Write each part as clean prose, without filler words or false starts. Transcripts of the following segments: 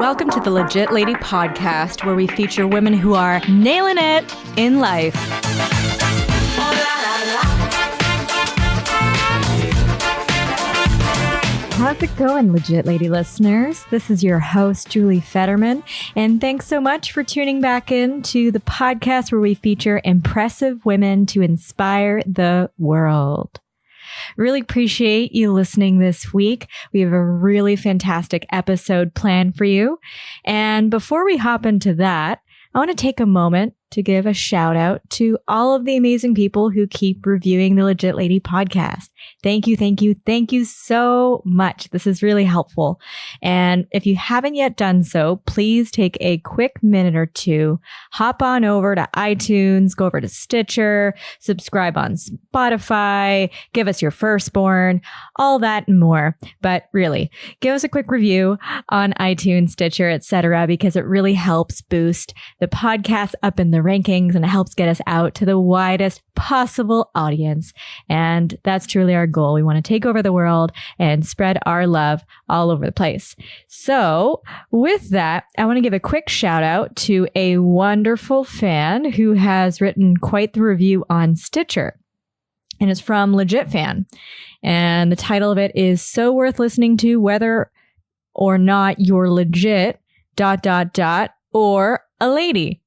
Welcome to the Legit Lady Podcast, where we feature women who are nailing it in life. How's it going, Legit Lady listeners? This is your host, Julie Fetterman, and thanks so much for tuning back in to the podcast where we feature impressive women to inspire the world. Really appreciate you listening this week. We have a really fantastic episode planned for you. And before we hop into that, I want to take a moment to give a shout out to all of the amazing people who keep reviewing the Legit Lady podcast. Thank you so much. This is really helpful. And if you haven't yet done so, please take a quick minute or two, hop on over to iTunes, go over to Stitcher, subscribe on Spotify, give us your firstborn, all that and more. But really, give us a quick review on iTunes, Stitcher, etc., because it really helps boost the podcast up in the rankings and it helps get us out to the widest possible audience. And that's truly our goal. We want to take over the world and spread our love all over the place. So with that, I want to give a quick shout out to a wonderful fan who has written quite the review on Stitcher. And it's from Legit Fan. And the title of it is So Worth Listening to Whether or Not You're Legit, ... or a lady.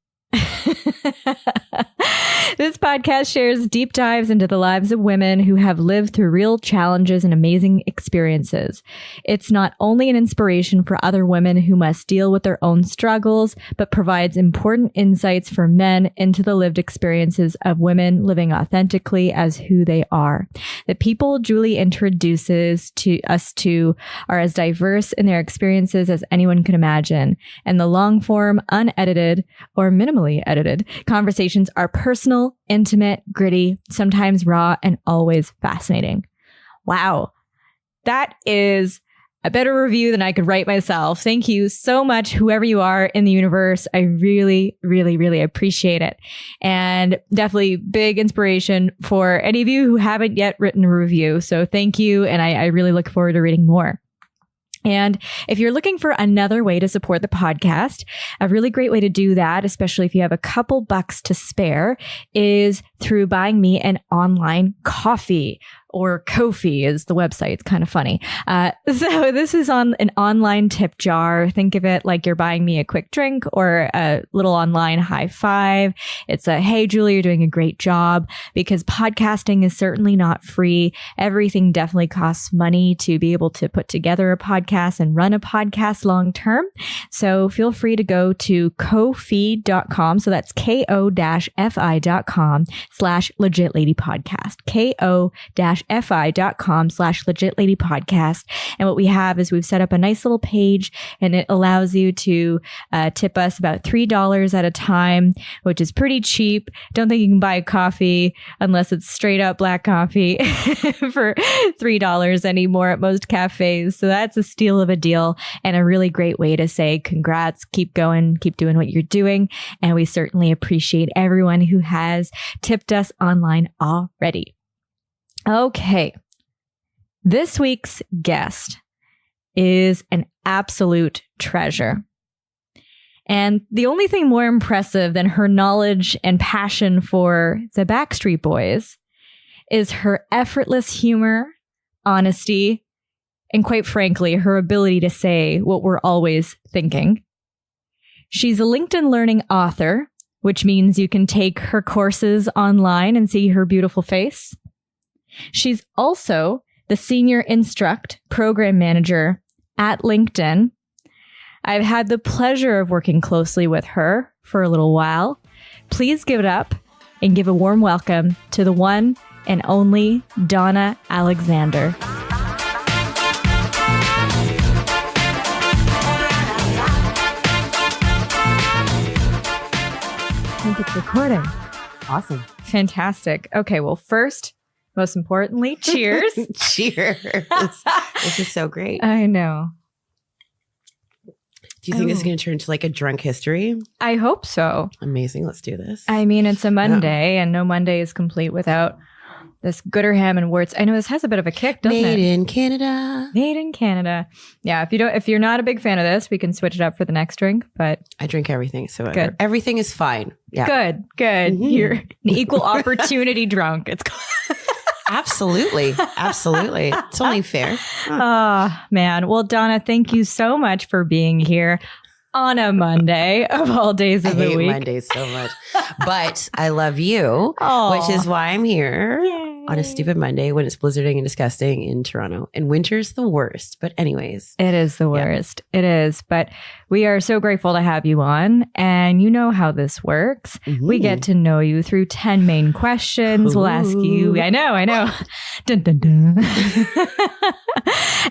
This podcast shares deep dives into the lives of women who have lived through real challenges and amazing experiences. It's not only an inspiration for other women who must deal with their own struggles, but provides important insights for men into the lived experiences of women living authentically as who they are. The people Julie introduces to us to are as diverse in their experiences as anyone could imagine, and the long-form, unedited, or minimally edited conversations are personal, intimate, gritty, sometimes raw, and always fascinating. Wow. That is a better review than I could write myself. Thank you so much, whoever you are in the universe. I really, really, really appreciate it. And definitely big inspiration for any of you who haven't yet written a review. So thank you. And I really look forward to reading more. And if you're looking for another way to support the podcast, a really great way to do that, especially if you have a couple bucks to spare, is through buying me an online coffee. Or Ko-fi is the website. It's kind of funny. So this is on an online tip jar. Think of it like you're buying me a quick drink or a little online high five. It's a, hey, Julie, you're doing a great job, because podcasting is certainly not free. Everything definitely costs money to be able to put together a podcast and run a podcast long term. So feel free to go to ko-fi.com. So that's ko-fi.com/legitladypodcast. fi.com/legitladypodcast. And what we have is we've set up a nice little page, and it allows you to tip us about $3 at a time, which is pretty cheap. Don't think you can buy a coffee unless it's straight up black coffee for $3 anymore at most cafes. So that's a steal of a deal and a really great way to say congrats, keep going, keep doing what you're doing. And we certainly appreciate everyone who has tipped us online already. Okay, this week's guest is an absolute treasure. And the only thing more impressive than her knowledge and passion for the Backstreet Boys is her effortless humor, honesty, and quite frankly, her ability to say what we're always thinking. She's a LinkedIn Learning author, which means you can take her courses online and see her beautiful face. She's also the Senior Instruct Program Manager at LinkedIn. I've had the pleasure of working closely with her for a little while. Please give it up and give a warm welcome to the one and only Donna Alexander. I think it's recording. Awesome. Fantastic. Okay, well, first, most importantly, cheers. Cheers. This is so great. I know. Do you think this is going to turn into like a drunk history? I hope so. Amazing. Let's do this. I mean, it's a Monday, and no Monday is complete without this Gooder ham and Wurtz. I know this has a bit of a kick, doesn't it? Made in Canada. Made in Canada. Yeah, if you're not a big fan of this, we can switch it up for the next drink. But I drink everything, so good. Everything is fine. Yeah. Good. Mm-hmm. You're an equal opportunity drunk. It's Absolutely. It's only fair. Oh, man. Well, Donna, thank you so much for being here on a Monday of all days of the week. I hate Mondays so much. But I love you, which is why I'm here. Yay. On a stupid Monday when it's blizzarding and disgusting in Toronto. And winter's the worst. But anyways. It is the worst. Yeah. It is. But we are so grateful to have you on. And you know how this works. Mm-hmm. We get to know you through 10 main questions. Ooh. We'll ask you. I know. Dun, dun, dun.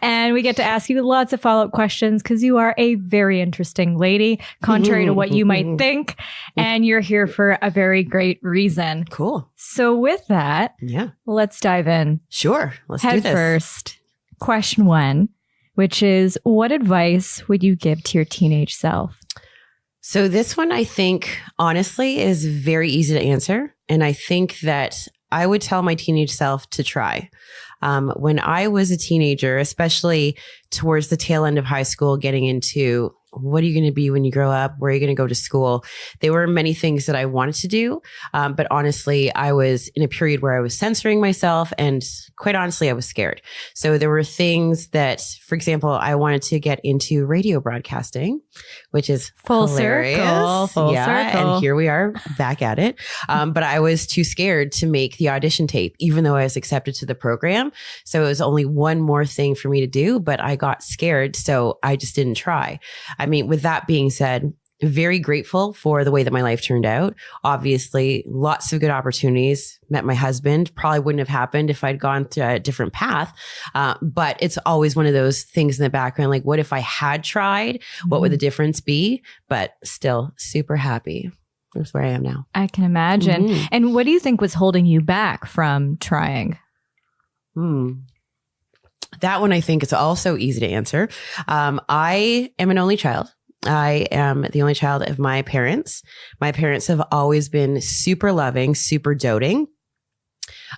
And we get to ask you lots of follow-up questions because you are a very interesting lady, contrary to what you might think. And you're here for a very great reason. Cool. So with that, let's dive in. Sure. Let's do this. Head first. Question 1, which is, what advice would you give to your teenage self? So this one, I think, honestly, is very easy to answer. And I think that I would tell my teenage self to try. When I was a teenager, especially towards the tail end of high school, getting into what are you going to be when you grow up? Where are you going to go to school? There were many things that I wanted to do. But honestly, I was in a period where I was censoring myself. And quite honestly, I was scared. So there were things that, for example, I wanted to get into radio broadcasting, which is full hilarious. Circle. And here we are back at it. But I was too scared to make the audition tape, even though I was accepted to the program. So it was only one more thing for me to do, but I got scared. So I just didn't try. I mean, with that being said, very grateful for the way that my life turned out. Obviously, lots of good opportunities. Met my husband. Probably wouldn't have happened if I'd gone to a different path. But it's always one of those things in the background. Like, what if I had tried? What would the difference be? But still super happy. That's where I am now. I can imagine. Mm-hmm. And what do you think was holding you back from trying? That one, I think, is also easy to answer. I am an only child. I am the only child of my parents. My parents have always been super loving, super doting.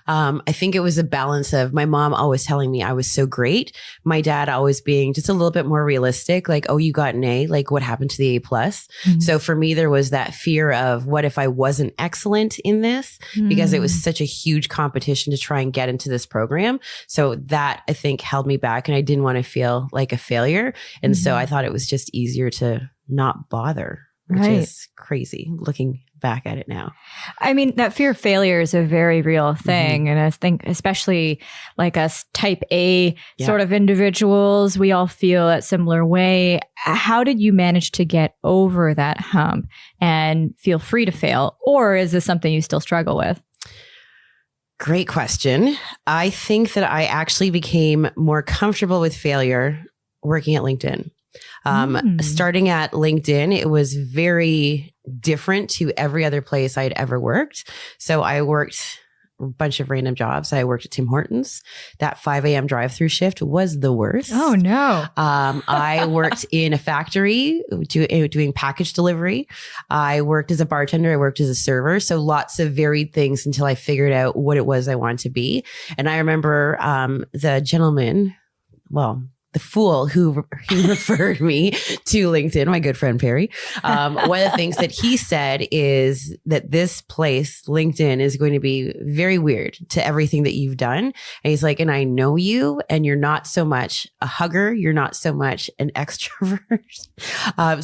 I think it was a balance of my mom always telling me I was so great. My dad always being just a little bit more realistic. Like, oh, you got an A, like what happened to the A+? Mm-hmm. So for me, there was that fear of what if I wasn't excellent in this, because it was such a huge competition to try and get into this program. So that, I think, held me back, and I didn't want to feel like a failure. And so I thought it was just easier to not bother, which is crazy looking back at it now. I mean, that fear of failure is a very real thing. And I think especially like us type A sort of individuals, we all feel a similar way. How did you manage to get over that hump and feel free to fail? Or is this something you still struggle with? Great question. I think that I actually became more comfortable with failure working at LinkedIn. Starting at LinkedIn, it was very different to every other place I'd ever worked. So I worked a bunch of random jobs. I worked at Tim Hortons. That 5 a.m. drive-through shift was the worst. Oh, no. I worked in a factory doing package delivery. I worked as a bartender. I worked as a server. So lots of varied things until I figured out what it was I wanted to be. And I remember the gentleman, the fool who referred me to LinkedIn, my good friend Perry. One of the things that he said is that this place, LinkedIn, is going to be very weird to everything that you've done. And he's like, and I know you, and you're not so much a hugger. You're not so much an extrovert.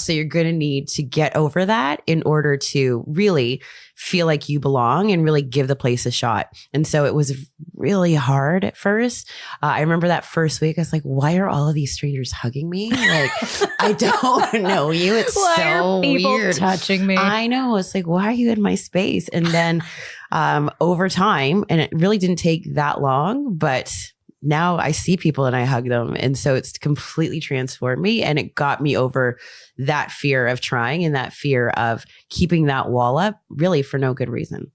So you're going to need to get over that in order to really feel like you belong and really give the place a shot. And so it was really hard at first. I remember that first week, I was like, why are all of these strangers hugging me? Like, I don't know you. It's why so are people weird. Touching me. I know. It's like, why are you in my space? And then over time, and it really didn't take that long, but now I see people and I hug them. And so it's completely transformed me, and it got me over that fear of trying and that fear of keeping that wall up really for no good reason.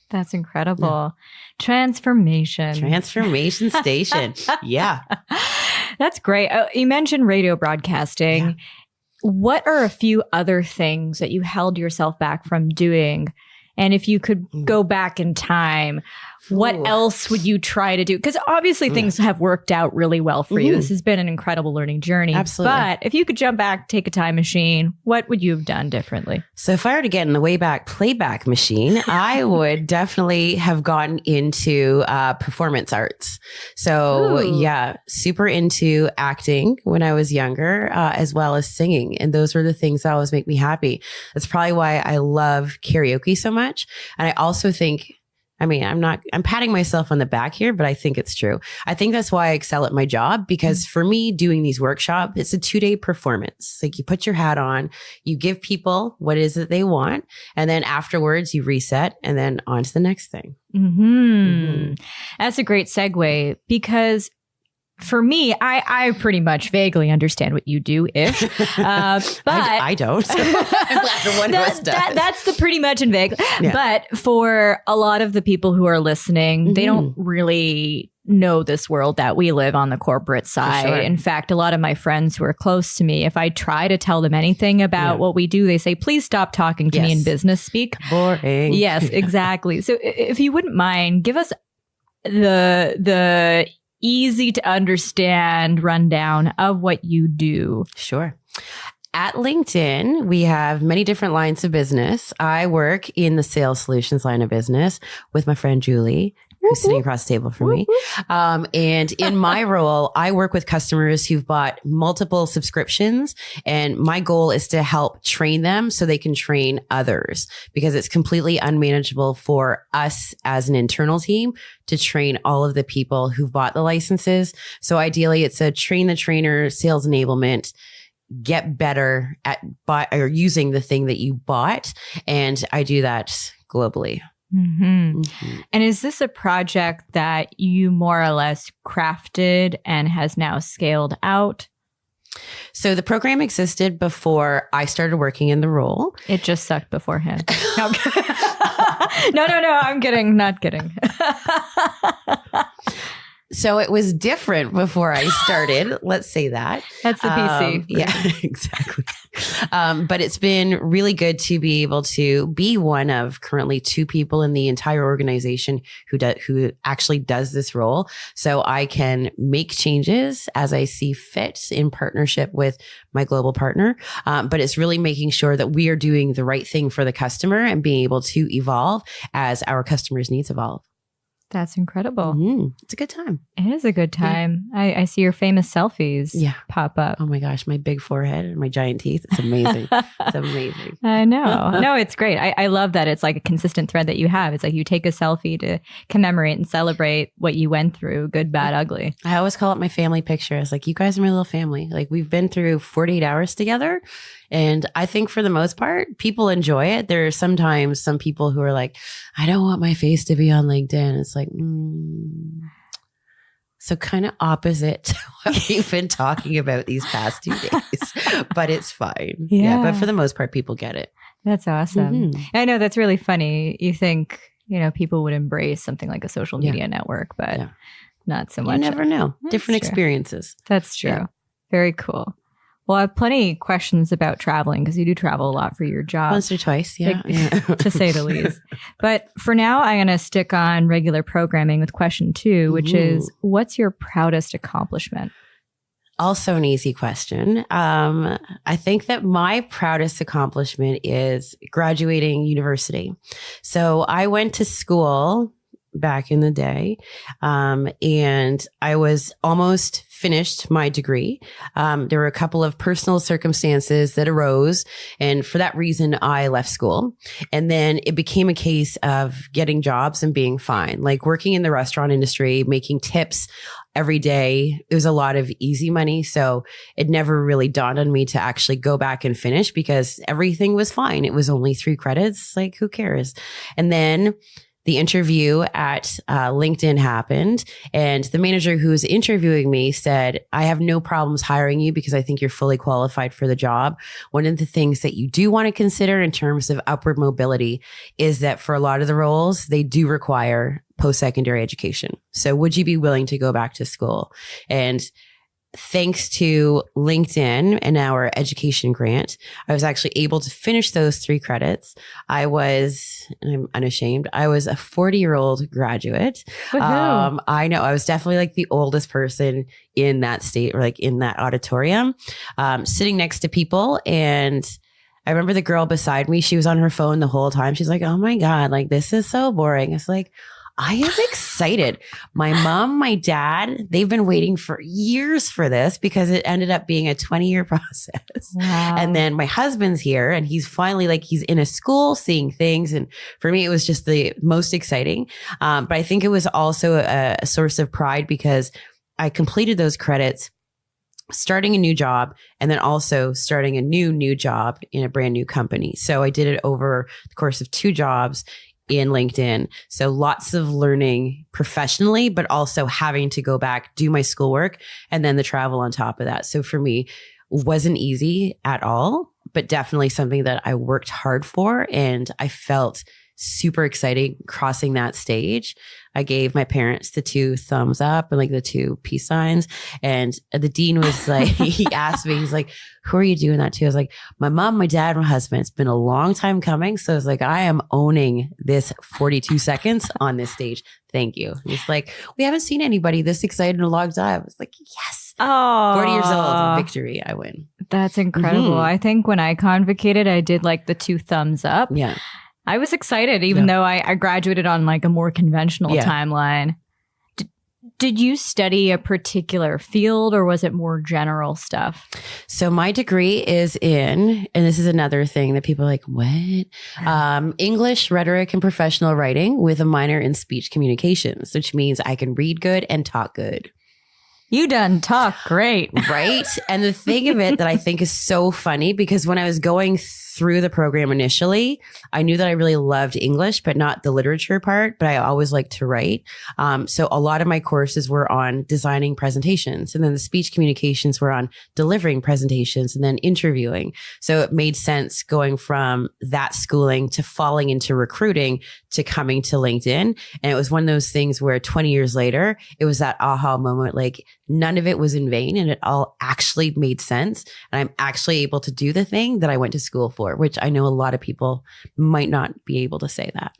That's incredible. Yeah. Transformation station. Yeah. That's great. You mentioned radio broadcasting. Yeah. What are a few other things that you held yourself back from doing And if you could go back in time, what else would you try to do? Because obviously things have worked out really well for you. This has been an incredible learning journey. Absolutely. But if you could jump back, take a time machine, what would you have done differently? So if I were to get in the Wayback Playback machine, I would definitely have gotten into performance arts. So yeah, super into acting when I was younger, as well as singing. And those were the things that always make me happy. That's probably why I love karaoke so much. And I also think, I'm patting myself on the back here, but I think it's true. I think that's why I excel at my job, because for me, doing these workshops, it's a 2-day performance. Like you put your hat on, you give people what it is that they want, and then afterwards you reset and then on to the next thing. That's a great segue, because for me, I pretty much vaguely understand what you do-ish, but I don't. I'm glad the one of us does. That's the pretty much and vague. Yeah. But for a lot of the people who are listening, they don't really know this world that we live on the corporate side. Sure. In fact, a lot of my friends who are close to me, if I try to tell them anything about what we do, they say, please stop talking to me in business speak. Boring. Yes, exactly. So if you wouldn't mind, give us the easy to understand rundown of what you do. Sure. At LinkedIn, we have many different lines of business. I work in the sales solutions line of business with my friend Julie, who's sitting across the table from me. And in my role, I work with customers who've bought multiple subscriptions. And my goal is to help train them so they can train others, because it's completely unmanageable for us as an internal team to train all of the people who've bought the licenses. So ideally, it's a train the trainer, sales enablement, get better at using the thing that you bought. And I do that globally. And is this a project that you more or less crafted and has now scaled out? So the program existed before I started working in the role. It just sucked beforehand. No, I'm kidding. Not kidding. So it was different before I started. Let's say that. That's the PC. Yeah, exactly. But it's been really good to be able to be one of currently 2 people in the entire organization who actually does this role. So I can make changes as I see fit in partnership with my global partner. But it's really making sure that we are doing the right thing for the customer and being able to evolve as our customers' needs evolve. That's incredible. It's a good time. It is a good time. Yeah. I see your famous selfies pop up. Oh my gosh, my big forehead and my giant teeth. It's amazing. It's amazing. I know. No, it's great. I love that it's like a consistent thread that you have. It's like you take a selfie to commemorate and celebrate what you went through, good, bad, ugly. I always call it my family picture. It's like, you guys are my little family. Like, we've been through 48 hours together. And I think for the most part, people enjoy it. There are sometimes some people who are like, I don't want my face to be on LinkedIn. It's like, so kind of opposite to what we've been talking about these past 2 days, but it's fine. Yeah. But for the most part, people get it. That's awesome. I know that's really funny. You think, people would embrace something like a social media network, but not so much. You never know. That's different true. Experiences. That's true. Yeah. Very cool. Well, I have plenty of questions about traveling, because you do travel a lot for your job. Once or twice, yeah. To say the least. But for now, I'm going to stick on regular programming with question 2, which is, what's your proudest accomplishment? Also an easy question. I think that my proudest accomplishment is graduating university. So I went to school back in the day, and I was almost finished my degree. There were a couple of personal circumstances that arose, and for that reason, I left school. And then it became a case of getting jobs and being fine, like working in the restaurant industry, making tips every day. It was a lot of easy money. So it never really dawned on me to actually go back and finish, because everything was fine. It was only 3 credits. Like, who cares? And then the interview at LinkedIn happened, and the manager who was interviewing me said, I have no problems hiring you because I think you're fully qualified for the job. One of the things that you do want to consider in terms of upward mobility is that for a lot of the roles, they do require post-secondary education. So would you be willing to go back to school? And thanks to LinkedIn and our education grant, I was actually able to finish those 3 credits. I was, and I'm unashamed, I was a 40-year-old graduate. I know I was definitely like the oldest person in that state, or like in that auditorium, sitting next to people. And I remember the girl beside me, she was on her phone the whole time. She's like, oh my God, like this is so boring. It's like, I am excited. My mom, my dad, they've been waiting for years for this because it ended up being a 20-year process. Wow. And then my husband's here and he's finally like, he's in a school seeing things. And for me, it was just the most exciting. But I think it was also a source of pride because I completed those credits, starting a new job, and then also starting a new job in a brand new company. So I did it over the course of 2 jobs in LinkedIn. So lots of learning professionally, but also having to go back, do my schoolwork, and then the travel on top of that. So for me, wasn't easy at all, but definitely something that I worked hard for. And I felt super exciting crossing that stage. I gave my parents the 2 thumbs up and like the 2 peace signs. And the dean was like, he asked me, he's like, who are you doing that to? I was like, my mom, my dad, my husband. It's been a long time coming. So I was like, I am owning this 42 seconds on this stage. Thank you. He's like, we haven't seen anybody this excited in a long time. I was like, yes. Oh, 40 years old, victory. I win. That's incredible. Mm-hmm. I think when I convocated, I did like the 2 thumbs up. Yeah. I was excited, even though I graduated on like a more conventional timeline. Did you study a particular field or was it more general stuff? So my degree is in, and this is another thing that people are like, what? English, rhetoric, and professional writing with a minor in speech communications, which means I can read good and talk good. You done talk great. Right? And the thing of it that I think is so funny, because when I was going through the program initially, I knew that I really loved English, but not the literature part, but I always liked to write. So a lot of my courses were on designing presentations, and then the speech communications were on delivering presentations and then interviewing. So it made sense going from that schooling to falling into recruiting to coming to LinkedIn. And it was one of those things where 20 years later, it was that aha moment, like none of it was in vain and it all actually made sense. And I'm actually able to do the thing that I went to school for, which I know a lot of people might not be able to say that.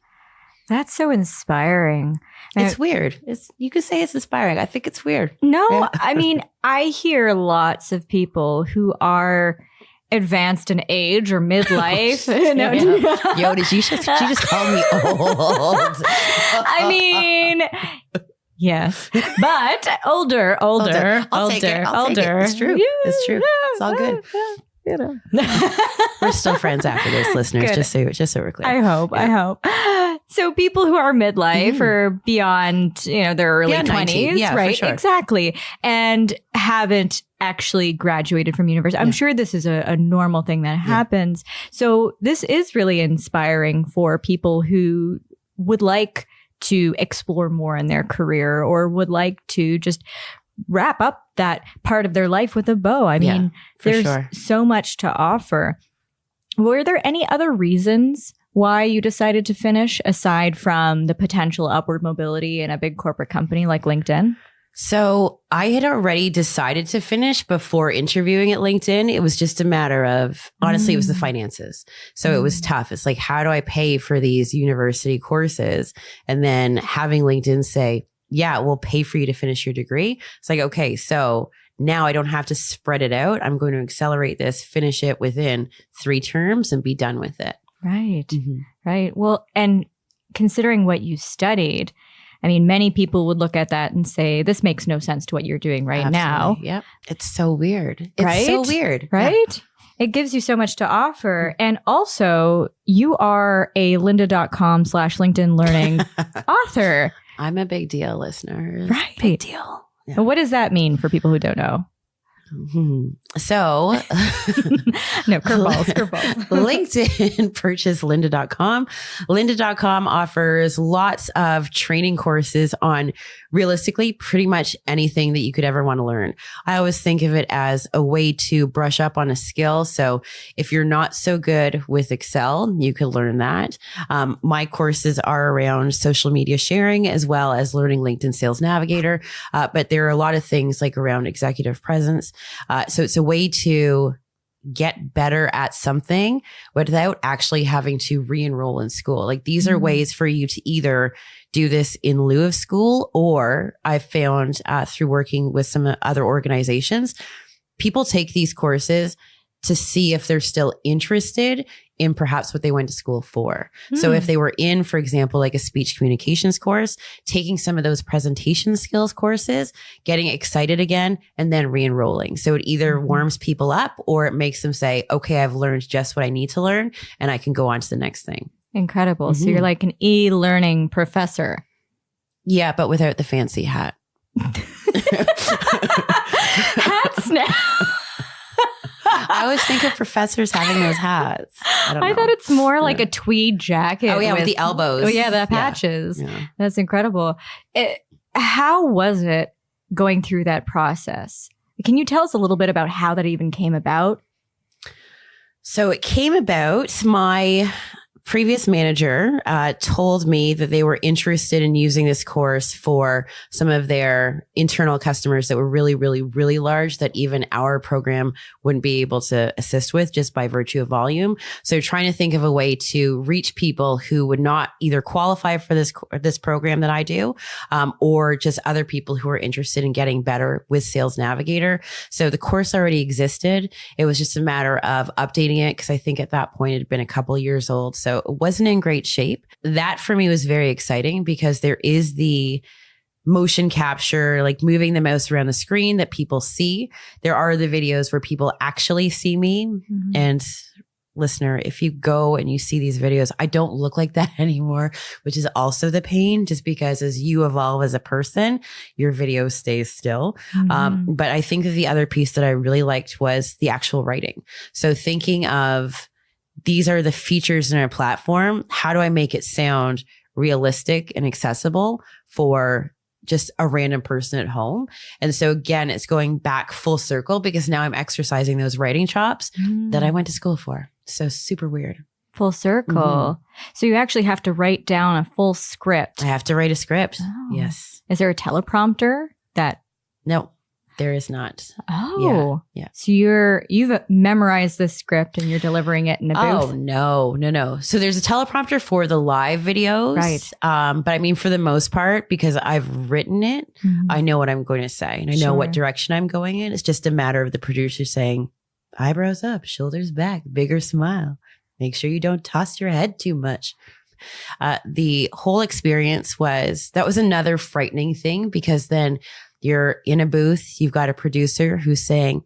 That's so inspiring. It's weird. You could say it's inspiring. I think it's weird. No, Yeah. I mean, I hear lots of people who are advanced in age or midlife. Yo, did you just call me old? I mean, yes, but older. I'll take it. It's true. Yeah. It's true. It's all good. You know. We're still friends after this, listeners. Good. Just so we're clear. I hope. So people who are midlife or beyond, their early Beyond 20s, 19. Yeah, right? for sure. Exactly. And haven't actually graduated from university. I'm sure this is a normal thing that happens. So this is really inspiring for people who would like to explore more in their career or would like to just wrap up that part of their life with a bow. I mean, there's so much to offer. Were there any other reasons why you decided to finish aside from the potential upward mobility in a big corporate company like LinkedIn? So I had already decided to finish before interviewing at LinkedIn. It was just a matter of, honestly, it was the finances. So it was tough. It's like, how do I pay for these university courses? And then having LinkedIn say, yeah, we'll pay for you to finish your degree. It's like, okay, so now I don't have to spread it out. I'm going to accelerate this, finish it within 3 terms and be done with it. Right. Mm-hmm. Right. Well, and considering what you studied, I mean, many people would look at that and say, this makes no sense to what you're doing right now. Yep. It's so weird. It's so weird. Right? Yeah. It gives you so much to offer. And also, you are a lynda.com/LinkedIn learning author. I'm a big deal, listeners. Right. Big deal. Yeah. What does that mean for people who don't know? So No, curveballs. LinkedIn purchased lynda.com. Lynda.com offers lots of training courses on realistically pretty much anything that you could ever want to learn. I always think of it as a way to brush up on a skill. So if you're not so good with Excel, you could learn that. My courses are around social media sharing as well as learning LinkedIn Sales Navigator. But there are a lot of things like around executive presence. So it's a way to get better at something without actually having to re-enroll in school. Like these are ways for you to either do this in lieu of school, or I've found through working with some other organizations, people take these courses to see if they're still interested in perhaps what they went to school for. So if they were in, for example, like a speech communications course, taking some of those presentation skills courses, getting excited again, and then re-enrolling. So it either warms people up or it makes them say, okay, I've learned just what I need to learn and I can go on to the next thing. Incredible. So you're like an e-learning professor. Yeah, but without the fancy hat. Hats now. I always think of professors having those hats. I thought it's more like a tweed jacket. Oh, yeah, with the elbows. Oh, yeah, the patches. Yeah. That's incredible. How was it going through that process? Can you tell us a little bit about how that even came about? So it came about, my previous manager told me that they were interested in using this course for some of their internal customers that were really, really, really large that even our program wouldn't be able to assist with just by virtue of volume. So trying to think of a way to reach people who would not either qualify for this program that I do, or just other people who are interested in getting better with Sales Navigator. So the course already existed. It was just a matter of updating it because I think at that point it had been a couple of years old. So it wasn't in great shape. That for me was very exciting because there is the motion capture, like moving the mouse around the screen that people see. There are the videos where people actually see me. And listener, if you go and you see these videos, I don't look like that anymore, which is also the pain, just because as you evolve as a person, your video stays still. But I think that the other piece that I really liked was the actual writing. So thinking of, these are the features in our platform. How do I make it sound realistic and accessible for just a random person at home? And so again, it's going back full circle because now I'm exercising those writing chops that I went to school for. So super weird. Full circle. So you actually have to write down a full script. I have to write a script. Oh. Yes. Is there a teleprompter that? No. There is not. Oh, yeah. So you've memorized the script and you're delivering it in a booth. Oh, no. So there's a teleprompter for the live videos. Right. But I mean, for the most part, because I've written it, I know what I'm going to say and I know what direction I'm going in. It's just a matter of the producer saying, eyebrows up, shoulders back, bigger smile. Make sure you don't toss your head too much. The whole experience that was another frightening thing because then you're in a booth, you've got a producer who's saying,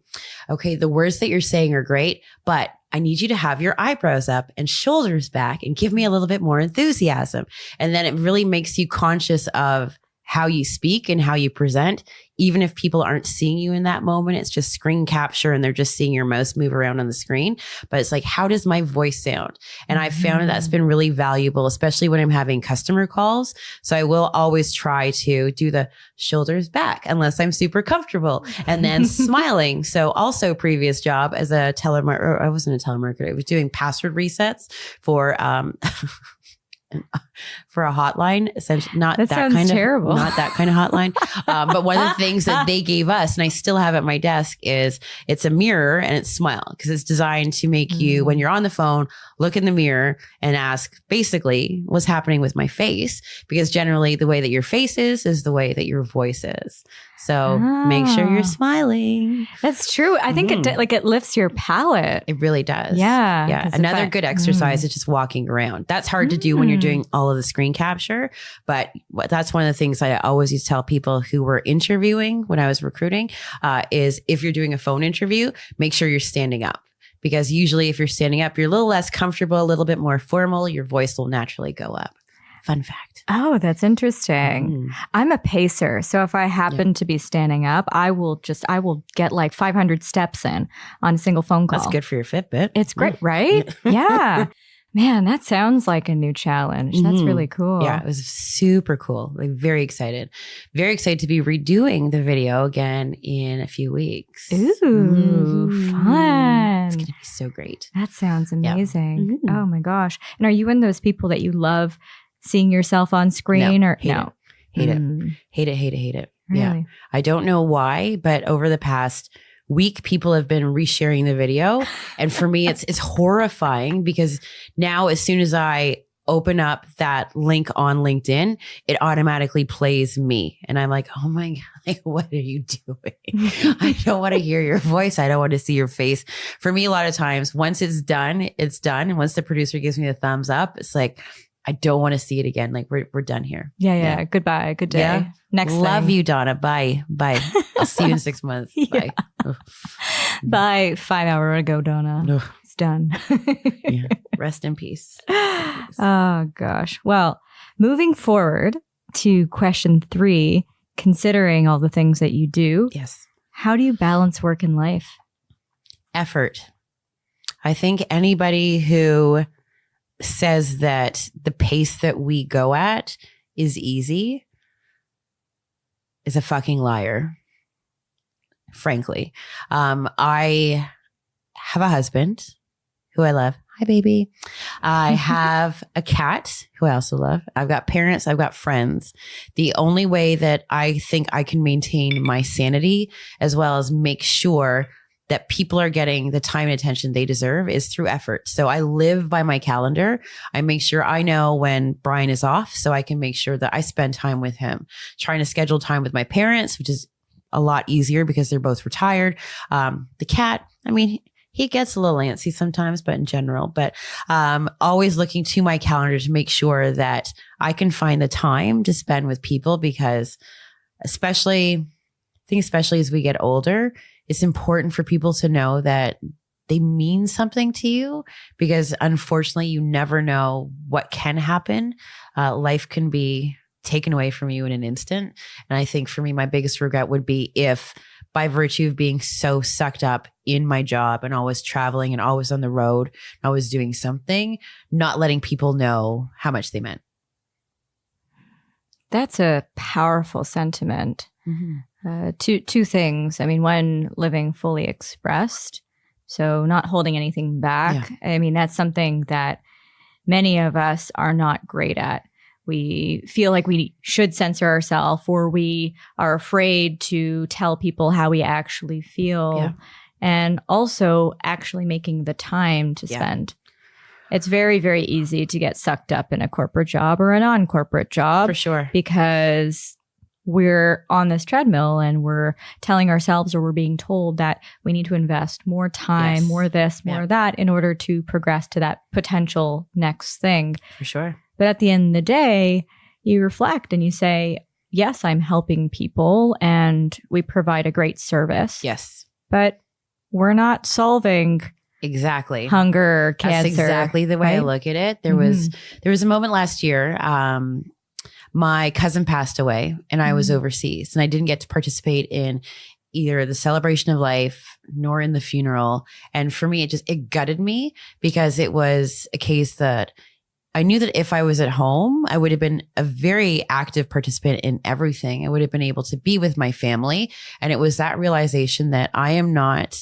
okay, the words that you're saying are great, but I need you to have your eyebrows up and shoulders back and give me a little bit more enthusiasm. And then it really makes you conscious of how you speak and how you present, even if people aren't seeing you in that moment. It's just screen capture and they're just seeing your mouse move around on the screen. But it's like, how does my voice sound? And I've found that's been really valuable, especially when I'm having customer calls. So I will always try to do the shoulders back unless I'm super comfortable and then smiling. So also previous job as a telemarketer, I wasn't a telemarketer. I was doing password resets for, for a hotline, essentially not that kind of terrible. Not that kind of hotline. But one of the things that they gave us, and I still have at my desk, is it's a mirror and it's smile because it's designed to make you, when you're on the phone, look in the mirror and ask basically what's happening with my face, because generally the way that your face is the way that your voice is. So make sure you're smiling. That's true. I think it lifts your palate. It really does. Yeah. Another good exercise is just walking around. That's hard to do when you're doing all of the screen capture. But that's one of the things I always used to tell people who were interviewing when I was recruiting is if you're doing a phone interview, make sure you're standing up. Because usually if you're standing up, you're a little less comfortable, a little bit more formal. Your voice will naturally go up. Fun fact. Oh, that's interesting. I'm a pacer. So if I happen to be standing up, I will get like 500 steps in on a single phone call. That's good for your Fitbit. It's great, right? Yeah. Man, that sounds like a new challenge. That's really cool. Yeah, it was super cool. Like very excited. Very excited to be redoing the video again in a few weeks. Ooh, fun. It's going to be so great. That sounds amazing. Yeah. Oh my gosh. And are you one of those people that you love seeing yourself on screen or no? Hate it. Really? Yeah. I don't know why, but over the past week, people have been resharing the video. And for me, it's horrifying because now as soon as I open up that link on LinkedIn, it automatically plays me. And I'm like, oh my God, like, what are you doing? I don't want to hear your voice. I don't want to see your face. For me, a lot of times, once it's done, it's done. And once the producer gives me the thumbs up, it's like, I don't want to see it again. Like we're done here. Yeah. Goodbye. Good day. Yeah. Next Love thing. you, Donna. Bye. I'll see you in 6 months. Bye. Bye. 5 hours ago, Donna. Ugh. It's done. Yeah. Rest in peace. Oh gosh. Well, moving forward to question 3, considering all the things that you do, Yes. how do you balance work and life? Effort. I think anybody who says that the pace that we go at is easy is a fucking liar. Frankly, I have a husband who I love. Hi, baby. I have a cat who I also love. I've got parents. I've got friends. The only way that I think I can maintain my sanity as well as make sure that people are getting the time and attention they deserve is through effort. So I live by my calendar. I make sure I know when Brian is off so I can make sure that I spend time with him. Trying to schedule time with my parents, which is a lot easier because they're both retired. The cat, I mean, he gets a little antsy sometimes, but in general, but always looking to my calendar to make sure that I can find the time to spend with people because especially as we get older, it's important for people to know that they mean something to you because unfortunately you never know what can happen. Life can be taken away from you in an instant. And I think for me, my biggest regret would be if by virtue of being so sucked up in my job and always traveling and always on the road, and always doing something, not letting people know how much they meant. That's a powerful sentiment. Mm-hmm. Two things. I mean, one, living fully expressed. So not holding anything back. Yeah. I mean, that's something that many of us are not great at. We feel like we should censor ourselves or we are afraid to tell people how we actually feel. Yeah. And also actually making the time to spend. It's very, very easy to get sucked up in a corporate job or a non-corporate job. For sure. Because we're on this treadmill and we're telling ourselves or we're being told that we need to invest more time, more this, more that in order to progress to that potential next thing. For sure. But at the end of the day, you reflect and you say, yes, I'm helping people and we provide a great service. Yes. But we're not solving hunger, cancer. That's exactly the way I look at it. There was a moment last year. My cousin passed away and I was overseas and I didn't get to participate in either the celebration of life nor in the funeral. And for me, it gutted me because it was a case that I knew that if I was at home, I would have been a very active participant in everything. I would have been able to be with my family. And it was that realization that I am not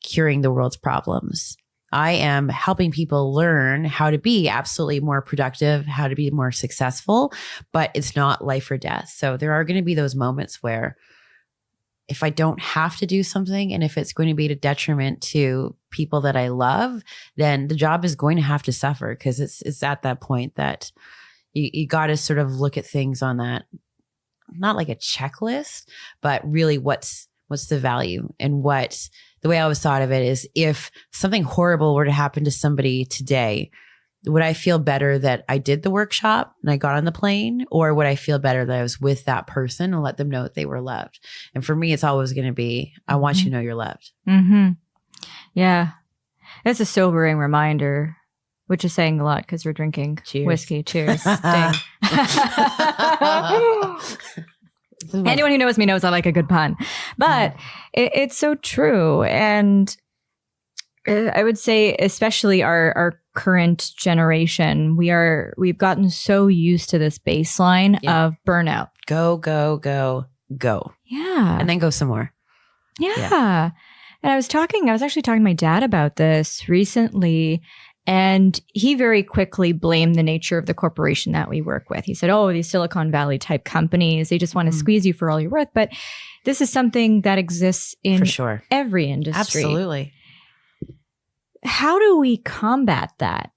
curing the world's problems. I am helping people learn how to be absolutely more productive, how to be more successful, but it's not life or death. So there are going to be those moments where if I don't have to do something and if it's going to be to detriment to people that I love, then the job is going to have to suffer because it's at that point that you got to sort of look at things on that, not like a checklist, but really what's the value and the way I always thought of it is if something horrible were to happen to somebody today, would I feel better that I did the workshop and I got on the plane, or would I feel better that I was with that person and let them know that they were loved? And for me, it's always going to be, I want you to know you're loved. Mm-hmm. Yeah. That's a sobering reminder which is saying a lot because we're drinking Cheers. whiskey. Cheers. Ding. Anyone who knows me knows I like a good pun. But it's so true. And I would say, especially our current generation, we've gotten so used to this baseline of burnout. Go, go, go, go. Yeah. And then go some more. Yeah. And I was actually talking to my dad about this recently, and he very quickly blamed the nature of the corporation that we work with. He said, oh, these Silicon Valley type companies, they just want to squeeze you for all you're worth. But this is something that exists in For sure. every industry. Absolutely. How do we combat that?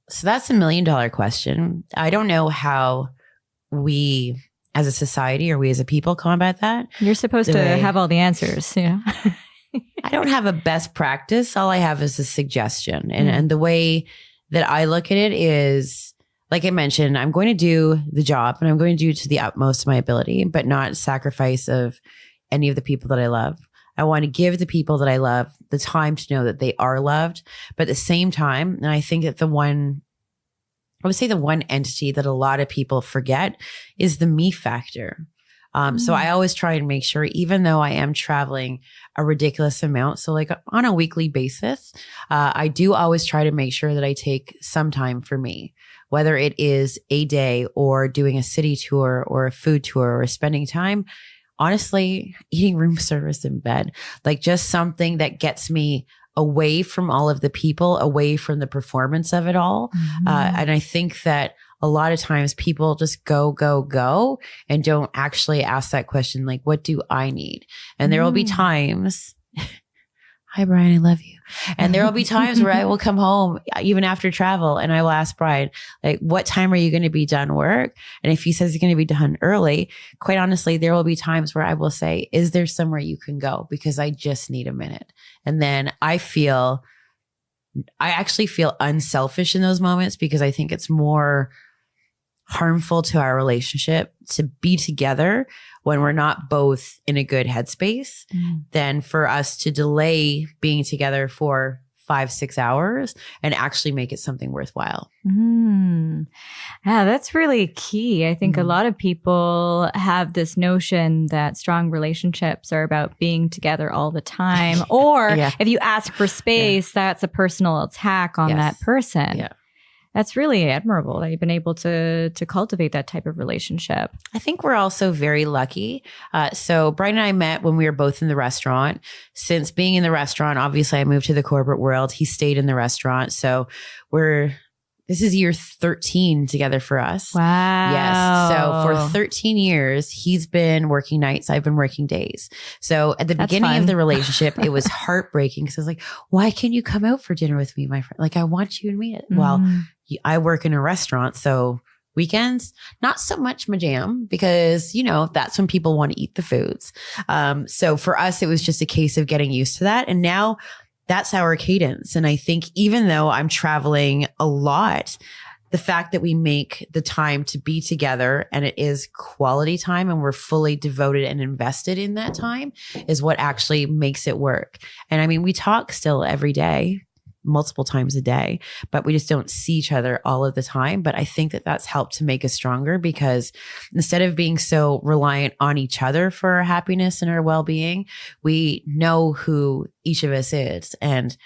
So that's $1 million question. I don't know how we as a society or we as a people combat that. You're supposed to have all the answers, you know? I don't have a best practice. All I have is a suggestion. And the way that I look at it is, like I mentioned, I'm going to do the job and I'm going to do it to the utmost of my ability, but not sacrifice of any of the people that I love. I want to give the people that I love the time to know that they are loved. But at the same time, and I think that the one entity that a lot of people forget is the me factor. So I always try and make sure, even though I am traveling a ridiculous amount, so like on a weekly basis, I do always try to make sure that I take some time for me, whether it is a day or doing a city tour or a food tour or spending time, honestly, eating room service in bed, like just something that gets me away from all of the people, away from the performance of it all. And I think that a lot of times people just go, go, go and don't actually ask that question, like, what do I need? And there will be times, hi, Brian, I love you. And there will be times where I will come home even after travel and I will ask Brian, like, what time are you going to be done work? And if he says he's going to be done early, quite honestly, there will be times where I will say, is there somewhere you can go? Because I just need a minute. And then I actually feel unselfish in those moments because I think it's more harmful to our relationship to be together when we're not both in a good headspace than for us to delay being together for 5-6 hours and actually make it something worthwhile. Yeah, that's really key. I think a lot of people have this notion that strong relationships are about being together all the time. Or if you ask for space, that's a personal attack on that person. Yeah. That's really admirable that you've been able to cultivate that type of relationship. I think we're also very lucky. So Brian and I met when we were both in the restaurant. Since being in the restaurant, obviously I moved to the corporate world. He stayed in the restaurant. So this is year 13 together for us. Wow. Yes. So for 13 years, he's been working nights. I've been working days. So at the beginning of the relationship, it was heartbreaking because I was like, why can't you come out for dinner with me, my friend? Like, I want you and me. Well, I work in a restaurant. So weekends, not so much my jam because, that's when people want to eat the foods. So for us, it was just a case of getting used to that. And now that's our cadence. And I think even though I'm traveling a lot, the fact that we make the time to be together and it is quality time and we're fully devoted and invested in that time is what actually makes it work. And I mean, we talk still every day, multiple times a day, but we just don't see each other all of the time. But I think that that's helped to make us stronger because instead of being so reliant on each other for our happiness and our well-being, we know who each of us is. And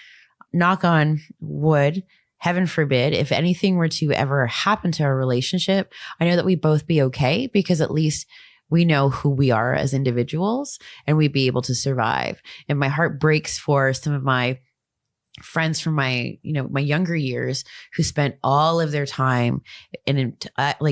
knock on wood, heaven forbid, if anything were to ever happen to our relationship, I know that we both be okay because at least we know who we are as individuals and we'd be able to survive. And my heart breaks for some of my friends from my younger years who spent all of their time and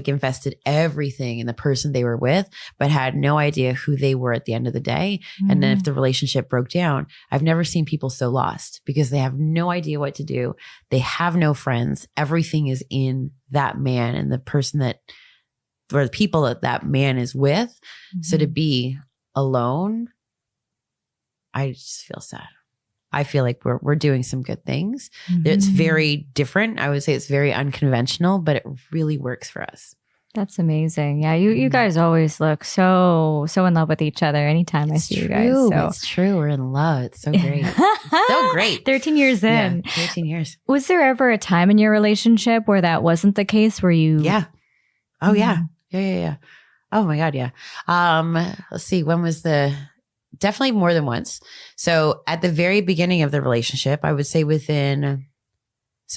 invested everything in the person they were with, but had no idea who they were at the end of the day. And then if the relationship broke down, I've never seen people so lost because they have no idea what to do. They have no friends. Everything is in that man and the person or the people that man is with. So to be alone, I just feel sad. I feel like we're doing some good things. It's very different. I would say it's very unconventional, but it really works for us. That's amazing. Yeah, you guys always look so in love with each other anytime I see you guys. So. It's true. We're in love. It's so great. So great. 13 years in. Yeah, 13 years. Was there ever a time in your relationship where that wasn't the case, where you... Yeah. Oh, yeah. Yeah. Oh, my God. Yeah. Let's see. When was definitely more than once. So at the very beginning of the relationship, I would say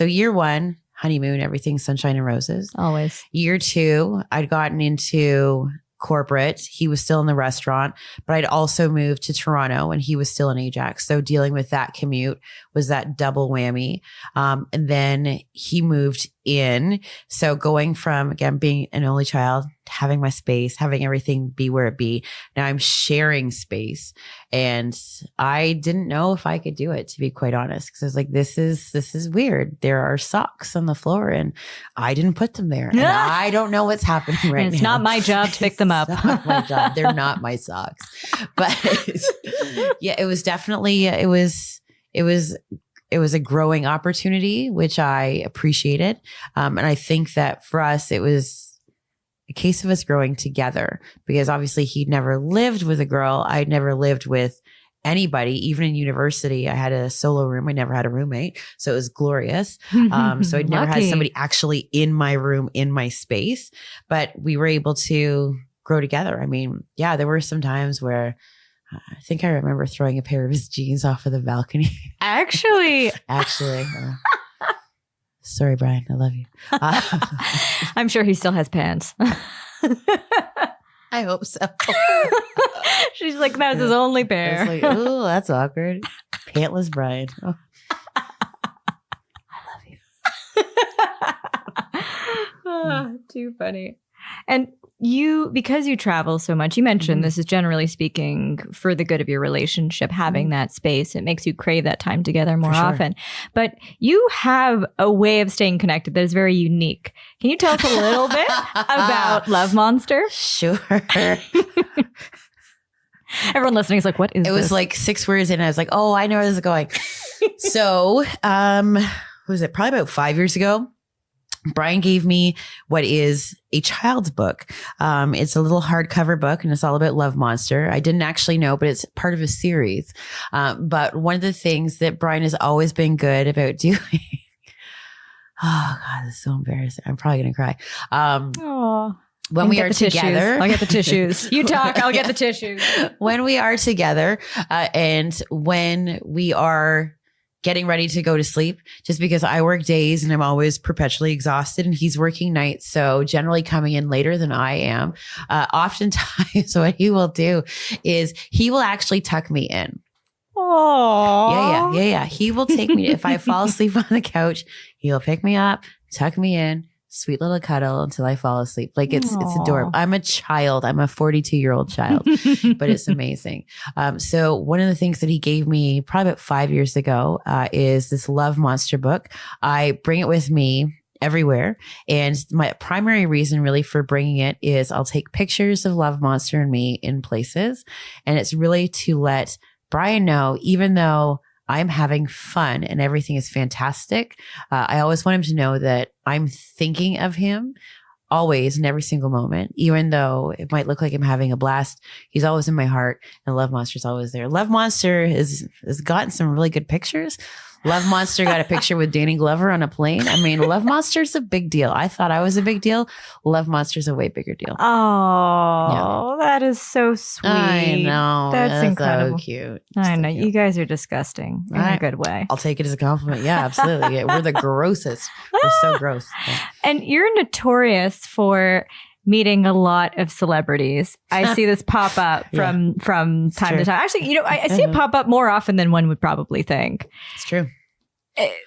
year one, honeymoon, everything sunshine and roses. Always. Year two, I'd gotten into corporate. He was still in the restaurant, but I'd also moved to Toronto and he was still in Ajax. So dealing with that commute was that double whammy. And then he moved in. So going from, again, being an only child, having my space, having everything be where it be. Now I'm sharing space, and I didn't know if I could do it, to be quite honest. Cause I was like, this is weird. There are socks on the floor and I didn't put them there. And I don't know what's happening right now. It's not my job to pick them up. It's not my job. They're not my socks. But yeah, it was definitely, it was a growing opportunity, which I appreciated. And I think that for us, it was a case of us growing together, because obviously he'd never lived with a girl. I'd never lived with anybody. Even in university, I had a solo room. I never had a roommate. So it was glorious. So I'd never had somebody actually in my room, in my space, but we were able to grow together. I mean, yeah, there were some times where I think I remember throwing a pair of his jeans off of the balcony. Actually. Sorry, Brian. I love you. I'm sure he still has pants. I hope so. She's like, that's his only pair. It's like, oh, that's awkward. Pantless Brian. Oh. I love you. Too funny. And because you travel so much, you mentioned this is generally speaking for the good of your relationship, having that space. It makes you crave that time together more often. But you have a way of staying connected that is very unique. Can you tell us a little bit about Love Monster? Sure. Everyone listening is like, what is this? It was like 6 words in. I was like, oh, I know where this is going. So, what was it? Probably about 5 years ago. Brian gave me what is a child's book. It's a little hardcover book, and it's all about Love Monster. I didn't actually know, but it's part of a series. But one of the things that Brian has always been good about doing, oh God, this is so embarrassing. I'm probably going to cry. When we are together, I'll get the tissues. You talk, I'll get the tissues. When we are together, and when we are getting ready to go to sleep, just because I work days and I'm always perpetually exhausted, and he's working nights. So generally coming in later than I am. Oftentimes what he will do is he will actually tuck me in. Oh, Yeah. He will take me. If I fall asleep on the couch, he'll pick me up, tuck me in, sweet little cuddle until I fall asleep. Like it's adorable. I'm a child. I'm a 42-year-old child, but it's amazing. So one of the things that he gave me probably about 5 years ago is this Love Monster book. I bring it with me everywhere. And my primary reason really for bringing it is I'll take pictures of Love Monster and me in places. And it's really to let Brian know, even though I'm having fun and everything is fantastic, I always want him to know that I'm thinking of him always in every single moment, even though it might look like I'm having a blast. He's always in my heart, and Love Monster's always there. Love Monster has gotten some really good pictures. Love Monster got a picture with Danny Glover on a plane. I mean, Love Monster's a big deal. I thought I was a big deal. Love Monster's a way bigger deal. Oh, that is so sweet. I know. That's incredible. So cute. I know. So cute. You guys are disgusting in a good way. I'll take it as a compliment. Yeah, absolutely. Yeah, we're the grossest. We're so gross. Yeah. And you're notorious for meeting a lot of celebrities. I see this pop up from time to time. Actually, I see it pop up more often than one would probably think. It's true.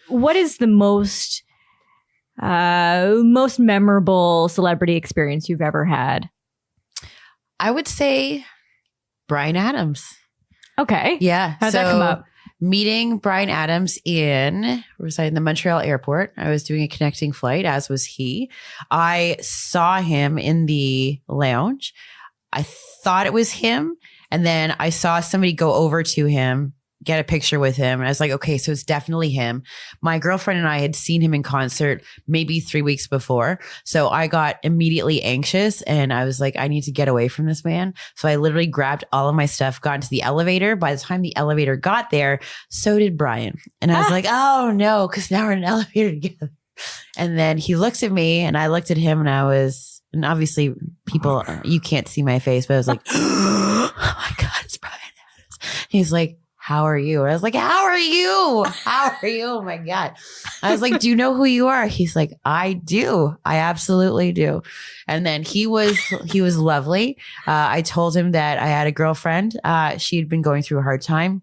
What is the most memorable celebrity experience you've ever had? I would say Bryan Adams. Okay. Yeah. How'd that come up? Meeting Bryan Adams in the Montreal airport. I was doing a connecting flight, as was he. I saw him in the lounge. I thought it was him. And then I saw somebody go over to him get a picture with him. And I was like, okay, so it's definitely him. My girlfriend and I had seen him in concert maybe 3 weeks before. So I got immediately anxious and I was like, I need to get away from this man. So I literally grabbed all of my stuff, got into the elevator. By the time the elevator got there, so did Brian. And I was like, oh no, because now we're in an elevator together. And then he looks at me and I looked at him and obviously people, you can't see my face, but I was like, oh my God, it's Brian Adams. He's like, how are you? And I was like, how are you? How are you? Oh my God. I was like, do you know who you are? He's like, I do. I absolutely do. And then he was lovely. I told him that I had a girlfriend. She had been going through a hard time.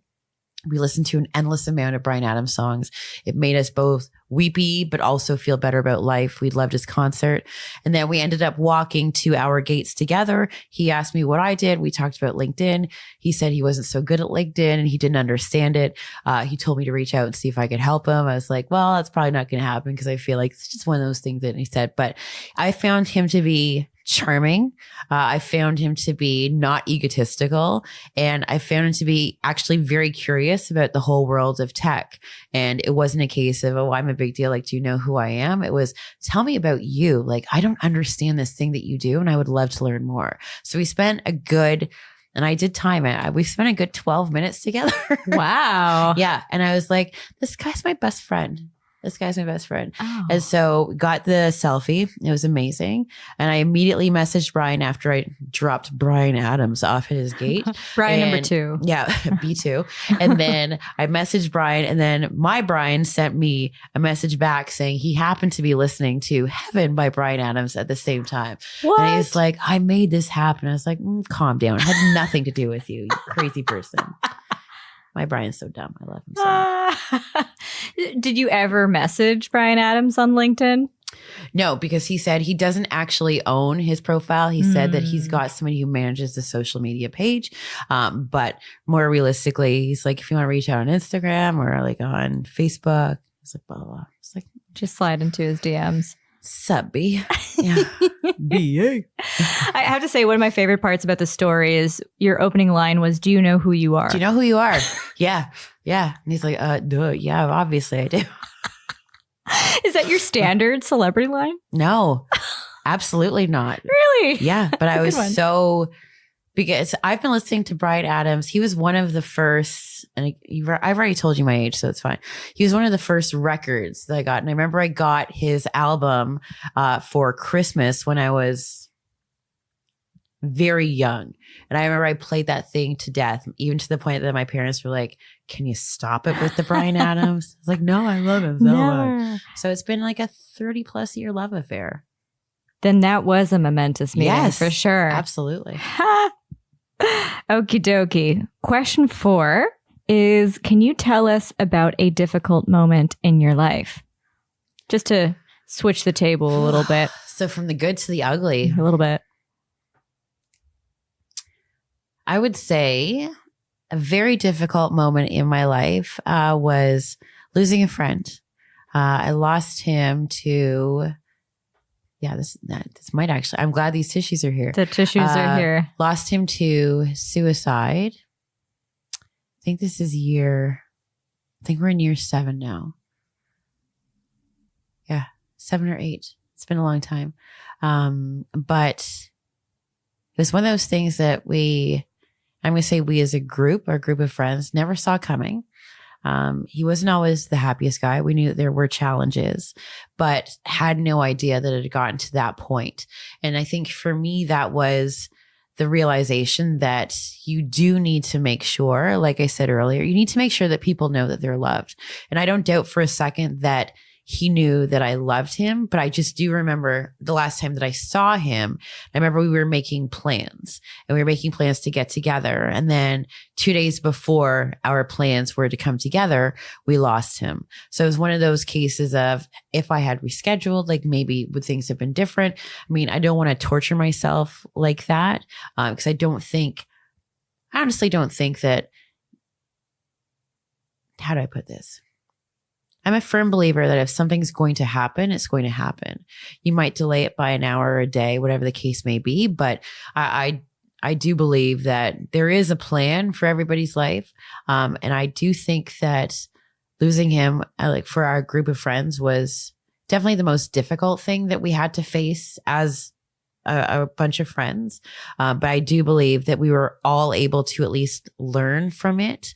We listened to an endless amount of Bryan Adams songs. It made us both weepy, but also feel better about life. We loved his concert. And then we ended up walking to our gates together. He asked me what I did. We talked about LinkedIn. He said he wasn't so good at LinkedIn and he didn't understand it. He told me to reach out and see if I could help him. I was like, well, that's probably not going to happen because I feel like it's just one of those things that he said. But I found him to be charming. I found him to be not egotistical. And I found him to be actually very curious about the whole world of tech. And it wasn't a case of, oh, I'm a big deal. Like, do you know who I am? It was, tell me about you. Like, I don't understand this thing that you do. And I would love to learn more. So we spent and I did time it. We spent a good 12 minutes together. Wow. Yeah. And I was like, this guy's my best friend. This guy's my best friend. Oh. And so got the selfie. It was amazing. And I immediately messaged Brian after I dropped Bryan Adams off at his gate. Brian number 2. Yeah, B2. And then I messaged Brian and then my Brian sent me a message back saying he happened to be listening to Heaven by Bryan Adams at the same time. What? And he's like, I made this happen. I was like, calm down. It had nothing to do with you, you crazy person. My Brian's so dumb. I love him so much. Did you ever message Bryan Adams on LinkedIn? No, because he said he doesn't actually own his profile. He said that he's got somebody who manages the social media page. But more realistically, he's like, if you want to reach out on Instagram or like on Facebook, it's like, blah, blah, blah. It's like, just slide into his DMs. Sup, B? Yeah. B-A. I have to say, one of my favorite parts about the story is your opening line was, do you know who you are? Do you know who you are? Yeah. Yeah. And he's like, duh. Yeah, obviously I do. Is that your standard celebrity line? No, absolutely not. Really? Yeah. But I was because I've been listening to Bryan Adams. He was one of the first, and I've already told you my age, so it's fine. He was one of the first records that I got. And I remember I got his album for Christmas when I was very young. And I remember I played that thing to death, even to the point that my parents were like, can you stop it with the Bryan Adams? I was like, no, I love him so much. So it's been like a 30 plus year love affair. Then that was a momentous meeting, yes, for sure. Absolutely. Okie dokie. Question 4 is, can you tell us about a difficult moment in your life? Just to switch the table a little bit. So from the good to the ugly. A little bit. I would say a very difficult moment in my life was losing a friend. I lost him to... Yeah, this might actually, I'm glad these tissues are here. The tissues are here. Lost him to suicide. I think this is we're in year 7 now. Yeah, 7 or 8. It's been a long time. But it was one of those things that I'm going to say we as a group, our group of friends, never saw coming. He wasn't always the happiest guy. We knew that there were challenges, but had no idea that it had gotten to that point. And I think for me, that was the realization that you do need to make sure, like I said earlier, you need to make sure that people know that they're loved. And I don't doubt for a second that he knew that I loved him, but I just do remember the last time that I saw him, I remember we were making plans to get together. And then 2 days before our plans were to come together, we lost him. So it was one of those cases of, if I had rescheduled, like maybe would things have been different? I mean, I don't want to torture myself like that because I honestly don't think that, how do I put this? I'm a firm believer that if something's going to happen, it's going to happen. You might delay it by an hour or a day, whatever the case may be. But I I do believe that there is a plan for everybody's life. And I do think that losing him, like for our group of friends, was definitely the most difficult thing that we had to face as a bunch of friends. But I do believe that we were all able to at least learn from it,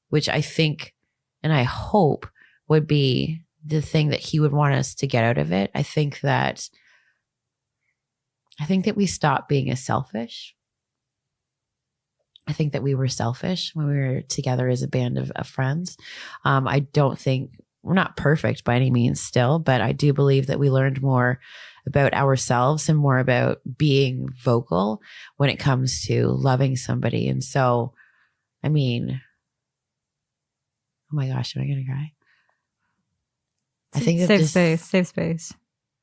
which I think and I hope would be the thing that he would want us to get out of it. I think that we stopped being as selfish. I think that we were selfish when we were together as a band of friends. I don't think we're not perfect by any means still, but I do believe that we learned more about ourselves and more about being vocal when it comes to loving somebody. And so, I mean, oh my gosh, am I going to cry? I think safe space.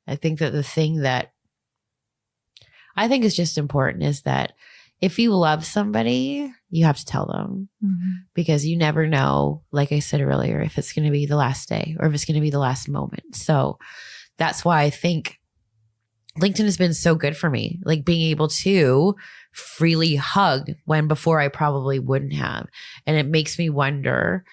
I think that the thing that I think is just important is that if you love somebody, you have to tell them, because you never know, like I said earlier, if it's going to be the last day or if it's going to be the last moment. So that's why I think LinkedIn has been so good for me, like being able to freely hug when before I probably wouldn't have. And it makes me wonder,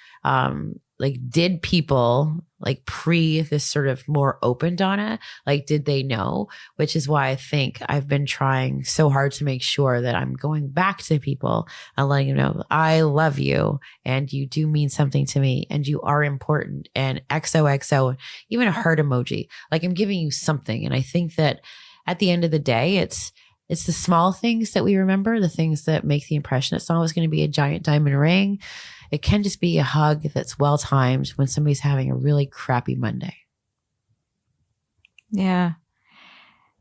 like, did people like pre this sort of more open Donna, like, did they know? Which is why I think I've been trying so hard to make sure that I'm going back to people and letting them know I love you and you do mean something to me and you are important, and XOXO, even a heart emoji. Like, I'm giving you something. And I think that at the end of the day, it's the small things that we remember, the things that make the impression. It's not always going to be a giant diamond ring. It can just be a hug that's well timed when somebody's having a really crappy Monday. Yeah.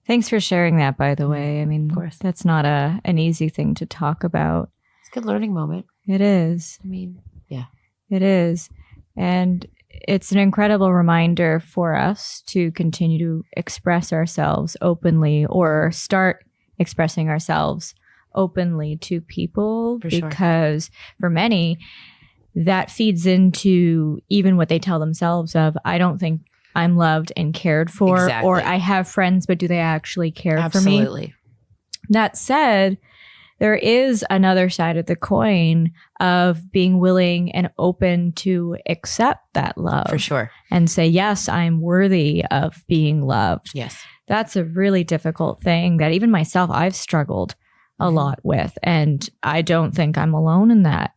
Thanks for sharing that, by the way. I mean, of course, that's not an easy thing to talk about. It's a good learning moment. It is. I mean, yeah. It is. And it's an incredible reminder for us to continue to express ourselves openly, or start expressing ourselves openly to people, because for many, that feeds into even what they tell themselves of, I don't think I'm loved and cared for, or I have friends, but do they actually care for me? Absolutely. That said, there is another side of the coin of being willing and open to accept that love. For sure. And say, yes, I'm worthy of being loved. Yes. That's a really difficult thing that even myself, I've struggled a lot with. And I don't think I'm alone in that.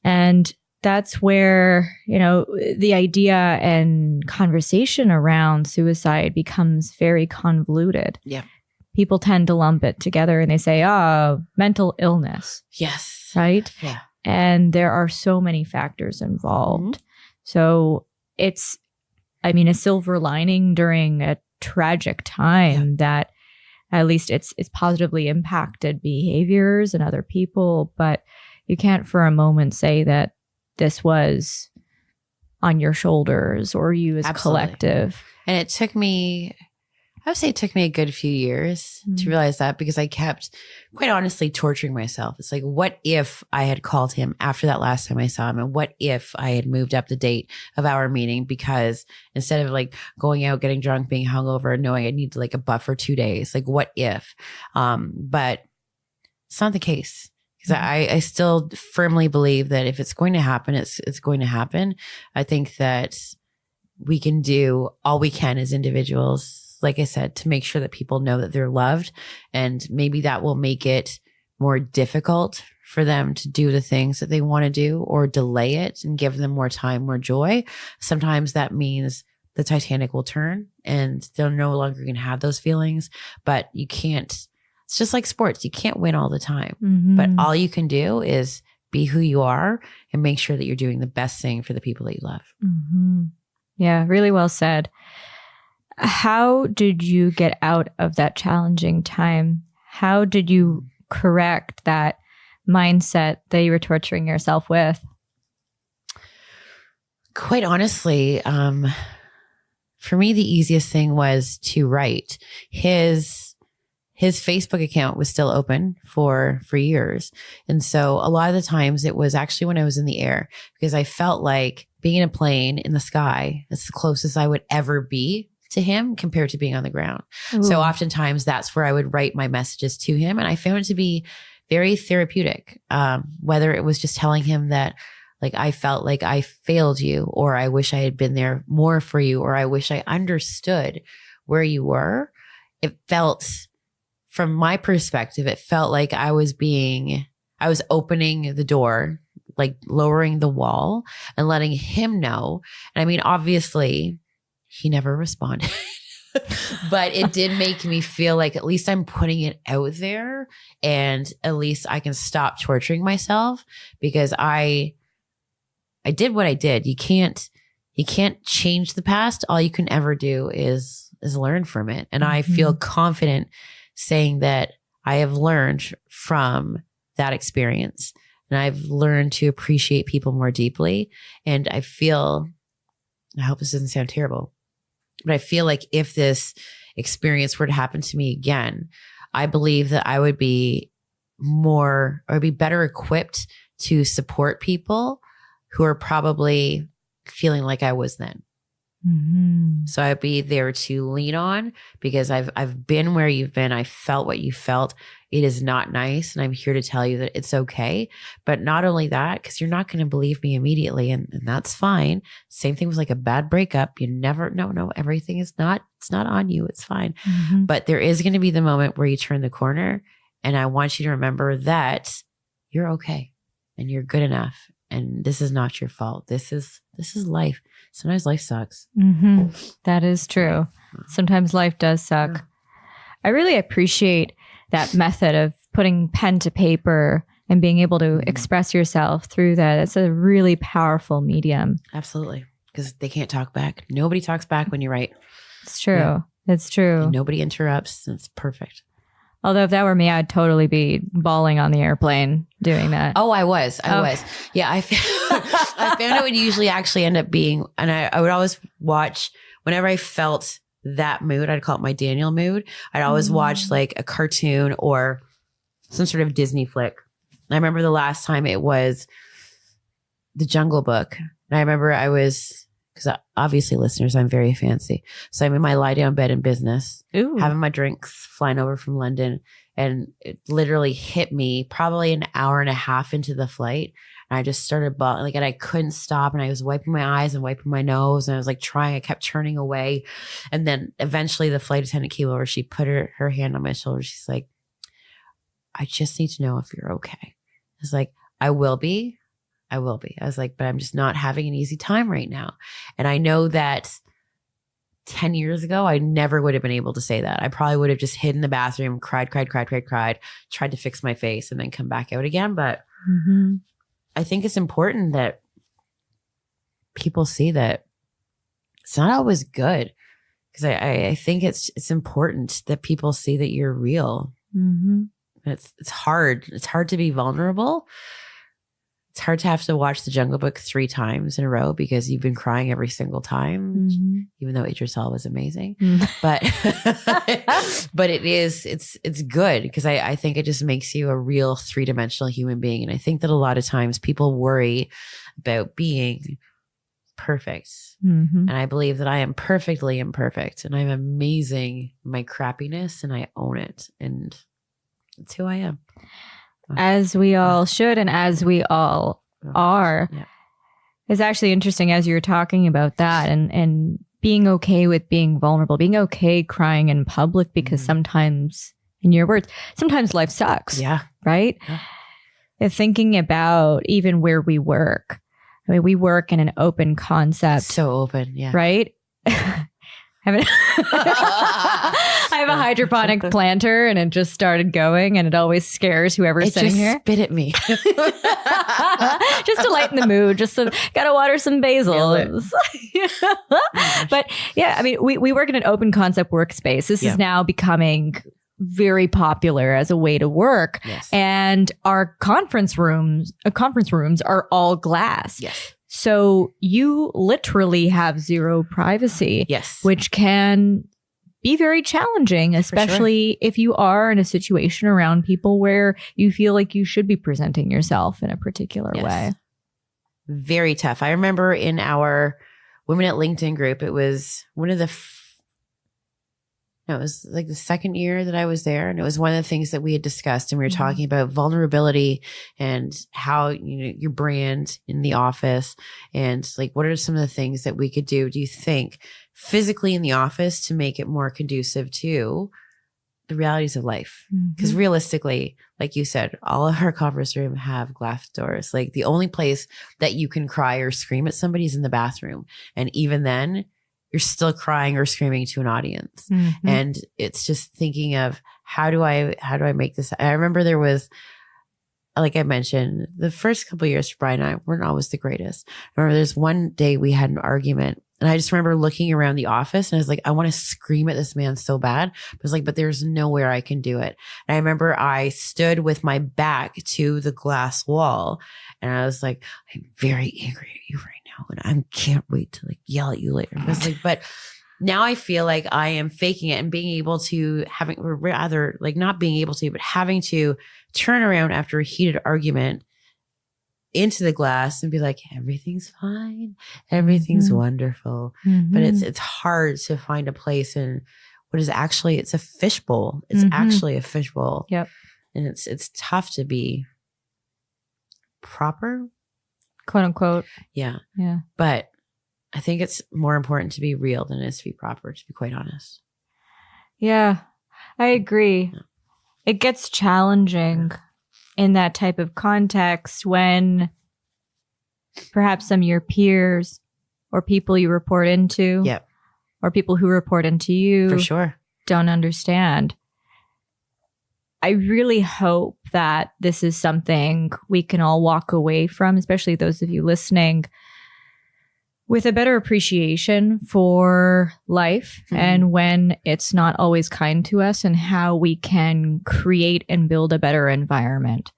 And that's where, the idea and conversation around suicide becomes very convoluted. Yeah. People tend to lump it together and they say, mental illness. Yes. Right? Yeah. And there are so many factors involved. So it's, a silver lining during a tragic time that at least it's positively impacted behaviors and other people. But you can't for a moment say that this was on your shoulders or you as a collective. And it took me, I would say it took me a good few years to realize that, because I kept, quite honestly, torturing myself. It's like, what if I had called him after that last time I saw him? And what if I had moved up the date of our meeting? Because instead of like going out, getting drunk, being hungover, knowing I need like a buffer 2 days, like what if? But it's not the case. Because I still firmly believe that if it's going to happen, it's going to happen. I think that we can do all we can as individuals, like I said, to make sure that people know that they're loved. And maybe that will make it more difficult for them to do the things that they want to do, or delay it and give them more time, more joy. Sometimes that means the Titanic will turn and they're no longer going to have those feelings, but you can't. It's just like sports. You can't win all the time, but all you can do is be who you are and make sure that you're doing the best thing for the people that you love. Yeah, really well said. How did you get out of that challenging time? How did you correct that mindset that you were torturing yourself with? Quite honestly, for me, the easiest thing was to write. His Facebook account was still open for years. And so a lot of the times it was actually when I was in the air, because I felt like being in a plane in the sky, that's the closest I would ever be to him compared to being on the ground. Ooh. So oftentimes that's where I would write my messages to him. And I found it to be very therapeutic. Whether it was just telling him that like I felt like I failed you, or I wish I had been there more for you, or I wish I understood where you were. It felt, from my perspective, it felt like I was opening the door, like lowering the wall and letting him know. And I mean, obviously he never responded, but it did make me feel like at least I'm putting it out there, and at least I can stop torturing myself, because I did what I did. You can't change the past. All you can ever do is learn from it. And I feel confident saying that I have learned from that experience, and I've learned to appreciate people more deeply. And I hope this doesn't sound terrible, but I feel like if this experience were to happen to me again, I believe that I would be better equipped to support people who are probably feeling like I was then. So I'd be there to lean on, because I've been where you've been. I felt what you felt. It is not nice. And I'm here to tell you that it's okay. But not only that, because you're not going to believe me immediately. And that's fine. Same thing with like a bad breakup. You never, no, everything it's not on you. It's fine. But there is going to be the moment where you turn the corner. And I want you to remember that you're okay and you're good enough. And this is not your fault. This is life. Sometimes life sucks. That is true. Sometimes life does suck. I really appreciate that method of putting pen to paper and being able to express yourself through that. It's a really powerful medium. Absolutely. Because they can't talk back. Nobody talks back when you write. It's true. Yeah. It's true. And nobody interrupts. It's perfect. Although if that were me, I'd totally be bawling on the airplane doing that. Oh, I was. Yeah, I found it would usually actually end up being, and I would always watch, whenever I felt that mood, I'd call it my Daniel mood. I'd always watch like a cartoon or some sort of Disney flick. I remember the last time it was The Jungle Book. And I remember because obviously listeners, I'm very fancy. So I'm in my lie down bed in business, having my drinks, flying over from London. And it literally hit me probably an hour and a half into the flight. And I just started bawling, and I couldn't stop. And I was wiping my eyes and wiping my nose. And I was like I kept turning away. And then eventually the flight attendant came over. She put her hand on my shoulder. She's like, I just need to know if you're okay. I was like, I will be. I was like, but I'm just not having an easy time right now. And I know that 10 years ago, I never would have been able to say that. I probably would have just hid in the bathroom, cried, tried to fix my face and then come back out again. But I think it's important that people see that it's not always good. Because I think it's important that people see that you're real. It's hard. It's hard to be vulnerable. It's hard to have to watch The Jungle Book 3 times in a row because you've been crying every single time, even though Idris Elba was amazing. But it's good because I think it just makes you a real 3-dimensional human being. And I think that a lot of times people worry about being perfect. And I believe that I am perfectly imperfect and I'm amazing in my crappiness and I own it. And that's who I am. As we all should and as we all are. Yeah. It's actually interesting as you were talking about that and being okay with being vulnerable, being okay crying in public because sometimes, in your words, sometimes life sucks. Yeah. Right? Yeah. And thinking about even where we work. I mean, we work in an open concept. So open, yeah. Right? I have a hydroponic planter and it just started going and it always scares whoever's sitting here. Spit at me. Just to lighten the mood. Gotta water some basil. But yeah, I mean, we work in an open concept workspace. This is now becoming very popular as a way to work. Yes. And our conference rooms are all glass. Yes. So you literally have zero privacy. Yes. Which can be very challenging, especially if you are in a situation around people where you feel like you should be presenting yourself in a particular way. Very tough. I remember in our Women at LinkedIn group, it was one of the No, it was like the second year that I was there. And it was one of the things that we had discussed. And we were talking about vulnerability and how, your brand in the office and like, what are some of the things that we could do you think physically in the office to make it more conducive to the realities of life? Because realistically, like you said, all of our conference rooms have glass doors. Like the only place that you can cry or scream at somebody is in the bathroom. And even then, you're still crying or screaming to an audience. And it's just thinking of how do I make this? I remember there was, like I mentioned, the first couple of years for Brian and I weren't always the greatest. I remember there's one day we had an argument. And I just remember looking around the office and I was like, I want to scream at this man so bad. I was like, but there's nowhere I can do it. And I remember I stood with my back to the glass wall and I was like, I'm very angry at you right now. And I can't wait to like yell at you later. I was like, but now I feel like I am faking it and being able to not being able to, but having to turn around after a heated argument into the glass and be like, everything's fine. Everything's wonderful. But it's hard to find a place in what is actually, it's a fishbowl. It's actually a fishbowl. Yep. And it's tough to be proper. Quote unquote. Yeah. Yeah. But I think it's more important to be real than it is to be proper, to be quite honest. Yeah, I agree. Yeah. It gets challenging in that type of context when perhaps some of your peers or people you report into or people who report into you For sure. don't understand. I really hope that this is something we can all walk away from, especially those of you listening, with a better appreciation for life and when it's not always kind to us and how we can create and build a better environment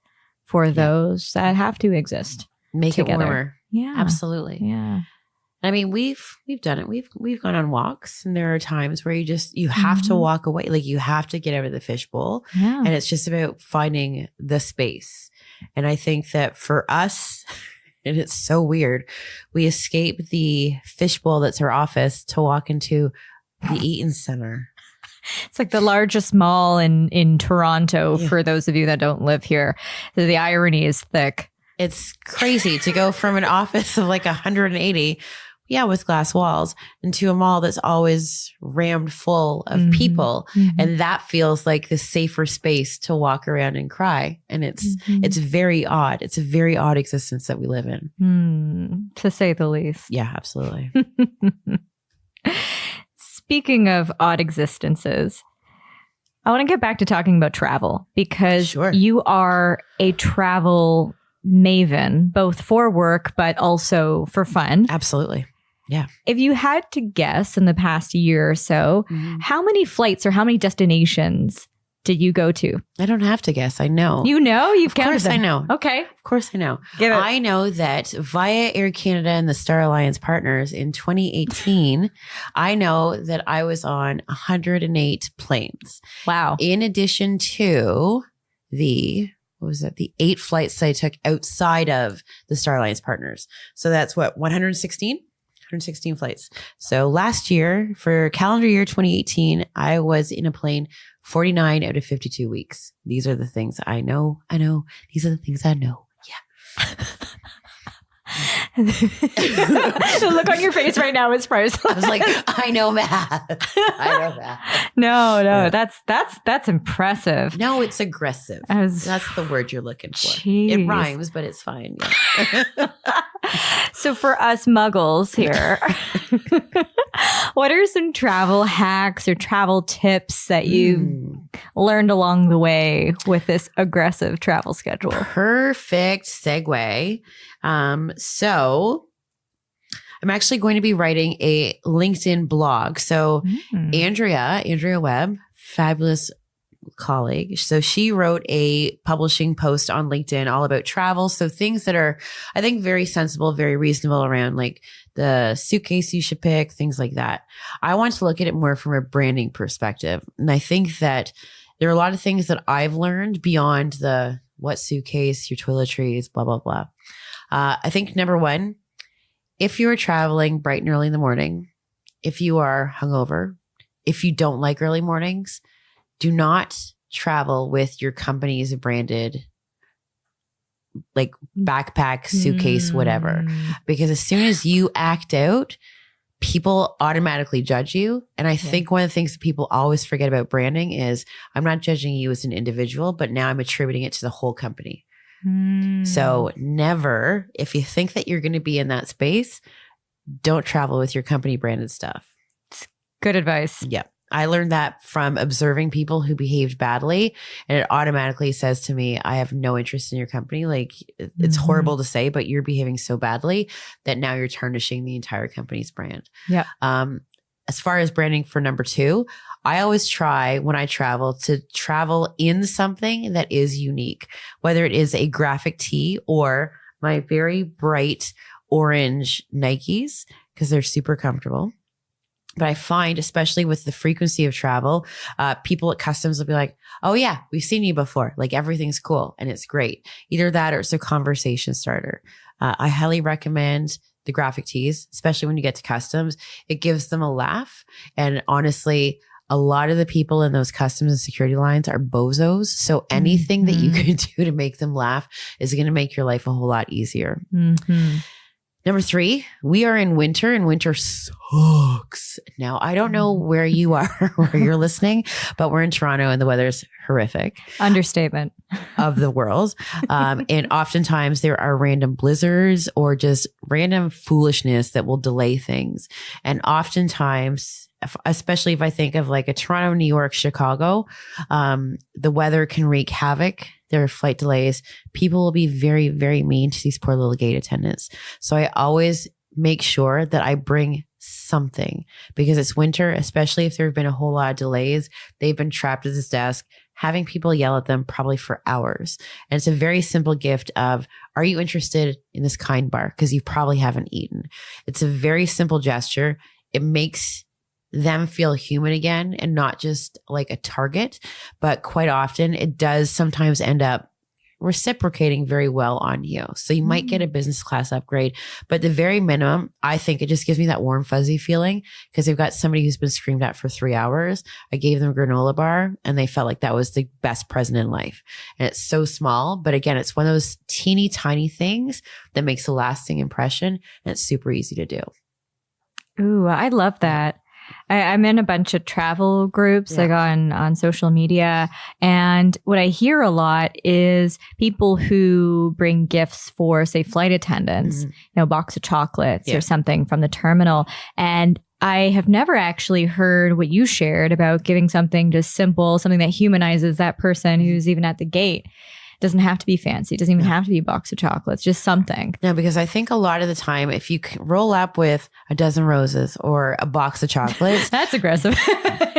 for those that have to exist. Make together. it warmer. Yeah. Absolutely. Yeah. I mean, we've done it. We've gone on walks and there are times where you have to walk away. Like you have to get out of the fishbowl. Yeah. And it's just about finding the space. And I think that for us, and it's so weird, we escape the fishbowl that's our office to walk into the Eaton Center. It's like the largest mall in Toronto for those of you that don't live here. So the irony is thick. It's crazy to go from an office of like 180, with glass walls, into a mall that's always rammed full of people. And that feels like the safer space to walk around and cry. And it's very odd. It's a very odd existence that we live in. To say the least. Yeah, absolutely. Speaking of odd existences, I want to get back to talking about travel because you are a travel maven, both for work, but also for fun. Absolutely. Yeah. If you had to guess in the past year or so, how many flights or how many destinations did you go to? I don't have to guess. I know. You know? You've counted them. I know. Okay. Of course I know. Give it. I know that via Air Canada and the Star Alliance partners in 2018, I know that I was on 108 planes. Wow. In addition to the 8 flights that I took outside of the Star Alliance partners. So that's 116 flights. So last year, for calendar year 2018, I was in a plane 49 out of 52 weeks. These are the things I know. These are the things I know. Yeah. The look on your face right now is priceless. I was like, I know math. No, that's impressive. No, it's aggressive. That's the word you're looking for. Jeez. It rhymes, but it's fine. Yeah. So for us muggles here, what are some travel hacks or travel tips that you learned along the way with this aggressive travel schedule? Perfect segue. So I'm actually going to be writing a LinkedIn blog. So Andrea Webb, fabulous colleague. So she wrote a publishing post on LinkedIn all about travel. So things that are, I think, very sensible, very reasonable around like the suitcase you should pick, things like that. I want to look at it more from a branding perspective. And I think that there are a lot of things that I've learned beyond the what suitcase, your toiletries, blah, blah, blah. I think number one, if you're traveling bright and early in the morning, if you are hungover, if you don't like early mornings, do not travel with your company's branded like backpack, suitcase, whatever. Because as soon as you act out, people automatically judge you. And I think one of the things that people always forget about branding is I'm not judging you as an individual, but now I'm attributing it to the whole company. So never, if you think that you're going to be in that space, don't travel with your company branded stuff. Good advice. Yeah. I learned that from observing people who behaved badly, and it automatically says to me, I have no interest in your company. Like it's horrible to say, but you're behaving so badly that now you're tarnishing the entire company's brand. Yeah. As far as branding for number 2, I always try when I travel to travel in something that is unique, whether it is a graphic tee or my very bright orange Nikes, because they're super comfortable. But I find, especially with the frequency of travel, people at customs will be like, oh yeah, we've seen you before. Like everything's cool and it's great. Either that or it's a conversation starter. I highly recommend the graphic tees, especially when you get to customs. It gives them a laugh. And honestly, a lot of the people in those customs and security lines are bozos. So anything that you can do to make them laugh is going to make your life a whole lot easier. Number 3, we are in winter and winter sucks. Now, I don't know where you are, where you're listening, but we're in Toronto and the weather's horrific. Understatement. Of the world. And oftentimes there are random blizzards or just random foolishness that will delay things. And oftentimes, especially if I think of like a Toronto, New York, Chicago, the weather can wreak havoc. There are flight delays. People will be very, very mean to these poor little gate attendants. So I always make sure that I bring something because it's winter, especially if there have been a whole lot of delays. They've been trapped at this desk, having people yell at them probably for hours. And it's a very simple gift of, are you interested in this kind bar? Because you probably haven't eaten. It's a very simple gesture. It makes them feel human again and not just like a target, but quite often it does sometimes end up reciprocating very well on you. So you might get a business class upgrade, but the very minimum, I think it just gives me that warm, fuzzy feeling because they've got somebody who's been screamed at for 3 hours. I gave them a granola bar and they felt like that was the best present in life. And it's so small, but again, it's one of those teeny tiny things that makes a lasting impression and it's super easy to do. Ooh, I love that. I'm in a bunch of travel groups like on social media. And what I hear a lot is people who bring gifts for, say, flight attendants, a box of chocolates or something from the terminal. And I have never actually heard what you shared about giving something just simple, something that humanizes that person who's even at the gate. Doesn't have to be fancy. It doesn't even have to be a box of chocolates, just something. No, because I think a lot of the time, if you roll up with a dozen roses or a box of chocolates. That's aggressive.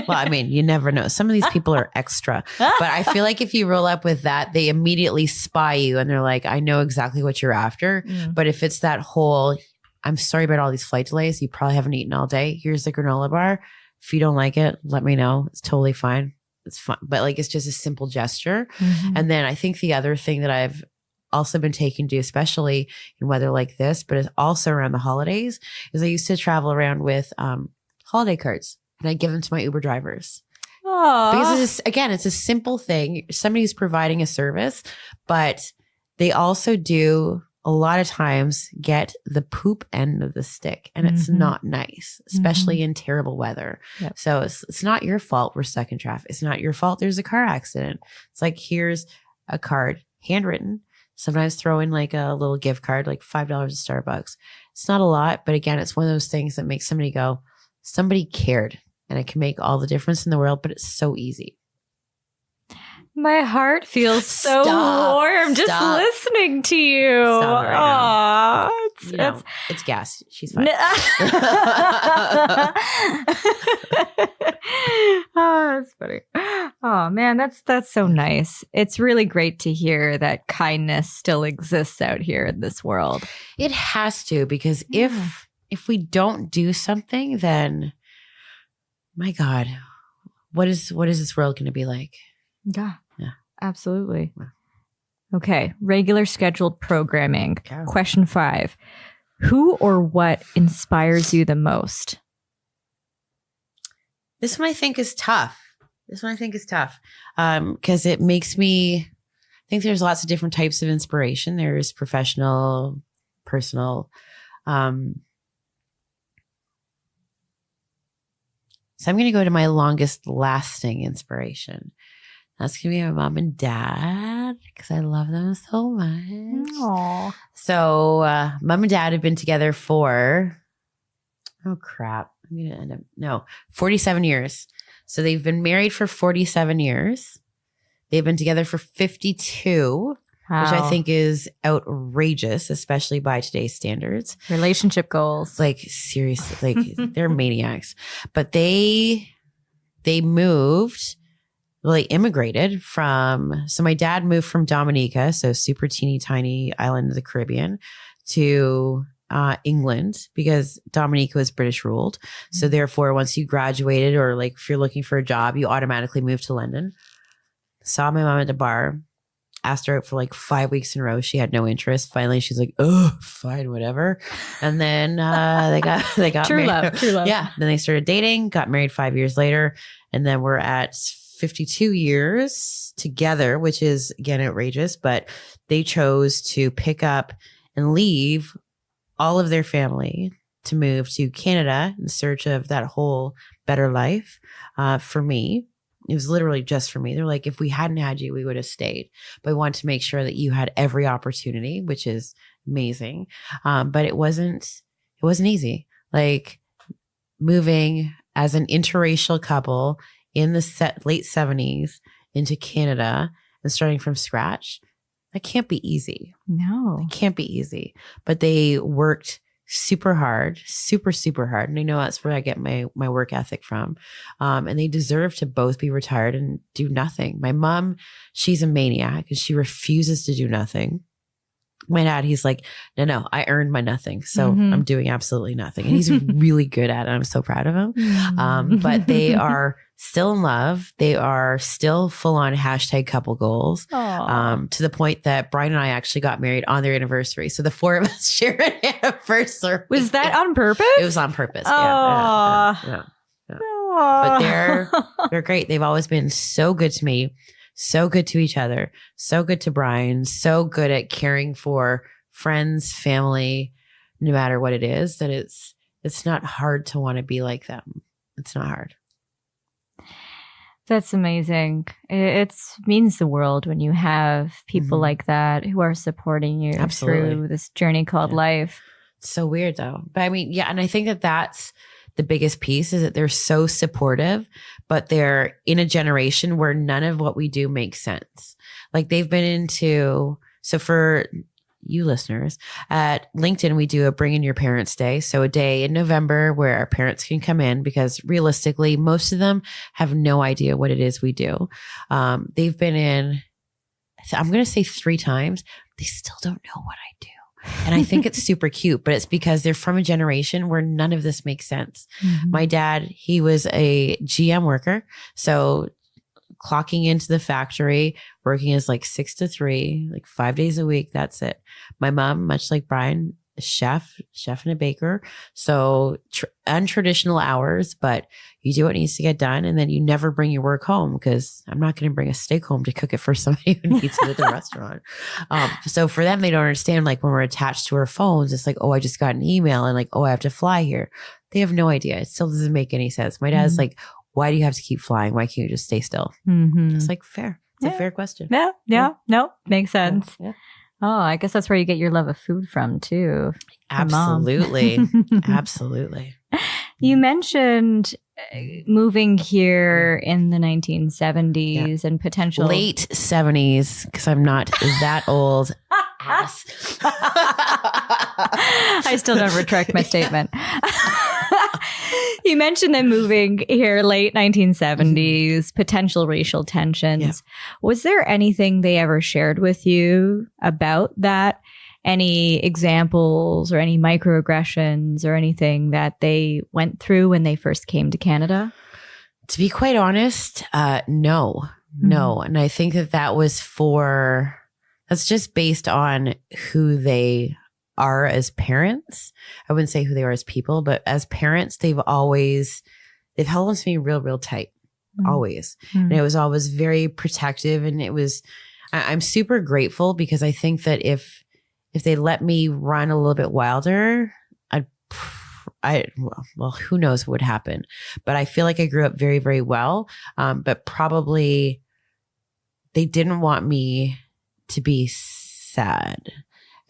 Well, I mean, you never know. Some of these people are extra. But I feel like if you roll up with that, they immediately spy you and they're like, I know exactly what you're after. But if it's that whole, I'm sorry about all these flight delays. You probably haven't eaten all day. Here's the granola bar. If you don't like it, let me know. It's totally fine. It's fun, but like it's just a simple gesture. And then I think the other thing that I've also been taken to, especially in weather like this, but it's also around the holidays, is I used to travel around with holiday cards and I give them to my Uber drivers. Aww. Because it's just, again, it's a simple thing. Somebody's providing a service, but they also do a lot of times get the poop end of the stick and it's not nice, especially in terrible weather. So it's not your fault we're stuck in traffic. It's not your fault there's a car accident. It's like, here's a card, handwritten. Sometimes throw in like a little gift card, like $5 at Starbucks. It's not a lot, but again, it's one of those things that makes somebody go, somebody cared, and it can make all the difference in the world, but it's so easy. My heart feels so warm just listening to you. Stop it right now. It's gas. She's fine. Oh, that's funny. Oh man, that's so nice. It's really great to hear that kindness still exists out here in this world. It has to, because if we don't do something, then my God, what is this world going to be like? Yeah. Absolutely. Okay. Regular scheduled programming. Okay. Question 5. Who or what inspires you the most? This one I think is tough. Because it makes me, I think there's lots of different types of inspiration. There's professional, personal. So I'm going to go to my longest lasting inspiration. That's going to be my mom and dad because I love them so much. Aww. So mom and dad have been together for, 47 years. So they've been married for 47 years. They've been together for 52, Wow. which I think is outrageous, especially by today's standards. Relationship goals. Like seriously, like they're maniacs. But they moved, well, they immigrated so my dad moved from Dominica, so super teeny tiny island of the Caribbean, to England because Dominica was British ruled. So therefore, once you graduated or like if you're looking for a job, you automatically move to London. Saw my mom at the bar, asked her out for like 5 weeks in a row. She had no interest. Finally, she's like, "Oh, fine, whatever." And then they got True married. love. Yeah. Then they started dating, got married 5 years later, and then we're at 52 years together, which is again outrageous. But they chose to pick up and leave all of their family to move to Canada in search of that whole better life. For me, it was literally just for me. They're like, if we hadn't had you, we would have stayed. But we wanted to make sure that you had every opportunity, which is amazing. But it wasn't easy. Like moving as an interracial couple in the late 70s into Canada and starting from scratch, that can't be easy. No. It can't be easy. But they worked super hard, super, super hard. And I know that's where I get my work ethic from. And they deserve to both be retired and do nothing. My mom, she's a maniac and she refuses to do nothing. My dad, he's like, no, I earned my nothing. So I'm doing absolutely nothing. And he's really good at it. I'm so proud of him. But they are still in love. They are still full on #couple goals. To the point that Brian and I actually got married on their anniversary. So the four of us share an anniversary. Was that on purpose? It was on purpose. Yeah. But they're great. They've always been so good to me. So good to each other, so good to Brian, so good at caring for friends, family, no matter what it is, that it's not hard to want to be like them. It's not hard. That's amazing. It means the world when you have people like that who are supporting you through this journey called life. It's so weird though. But I mean, yeah. And I think that that's the biggest piece is that they're so supportive, but they're in a generation where none of what we do makes sense. Like they've been into, so for you listeners at LinkedIn, we do a Bring In Your Parents Day. So a day in November where our parents can come in because realistically, most of them have no idea what it is we do. They've been in, I'm going to say 3 times. They still don't know what I do. And I think it's super cute, but it's because they're from a generation where none of this makes sense. My dad, he was a GM worker. So clocking into the factory, working as like 6 to 3, like 5 days a week. That's it. My mom, much like Brian, a chef and a baker. So untraditional hours, but you do what needs to get done. And then you never bring your work home because I'm not going to bring a steak home to cook it for somebody who needs it at the restaurant. So for them, they don't understand, like when we're attached to our phones, it's like, oh, I just got an email and like, oh, I have to fly here. They have no idea. It still doesn't make any sense. My dad's like, why do you have to keep flying? Why can't you just stay still? It's like fair. It's a fair question. Yeah. No, makes sense. Yeah. Oh, I guess that's where you get your love of food from too. Absolutely. Absolutely. You mentioned moving here in the 1970s and potential late 70s because I'm not that old. Ass. I still don't retract my statement. You mentioned them moving here late 1970s, potential racial tensions. Yeah. Was there anything they ever shared with you about that? Any examples or any microaggressions or anything that they went through when they first came to Canada? To be quite honest, no. And I think that was that's just based on who they are as parents. I wouldn't say who they are as people, but as parents, they've always they've held on to me real, real tight, always. Mm. And it was always very protective. And I'm super grateful because I think that if they let me run a little bit wilder, well, who knows what would happen, but I feel like I grew up very, very well. But probably they didn't want me to be sad.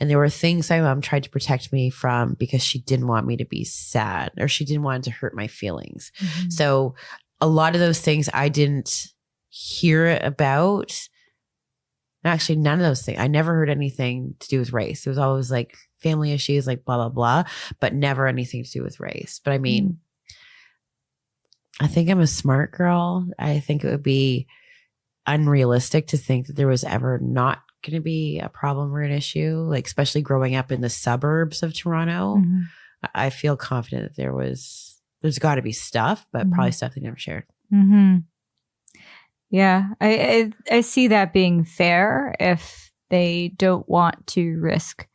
And there were things my mom tried to protect me from because she didn't want me to be sad, or she didn't want to hurt my feelings. Mm-hmm. So a lot of those things I didn't hear about. Actually, none of those things. I never heard anything to do with race. It was always like family issues, like blah, blah, blah, but never anything to do with race. But I mean, I think I'm a smart girl. I think it would be unrealistic to think that there was ever not going to be a problem or an issue, like especially growing up in the suburbs of Toronto. Mm-hmm. I feel confident that there's got to be stuff, but probably stuff they never shared. Mm-hmm. Yeah, I see that being fair if they don't want to risk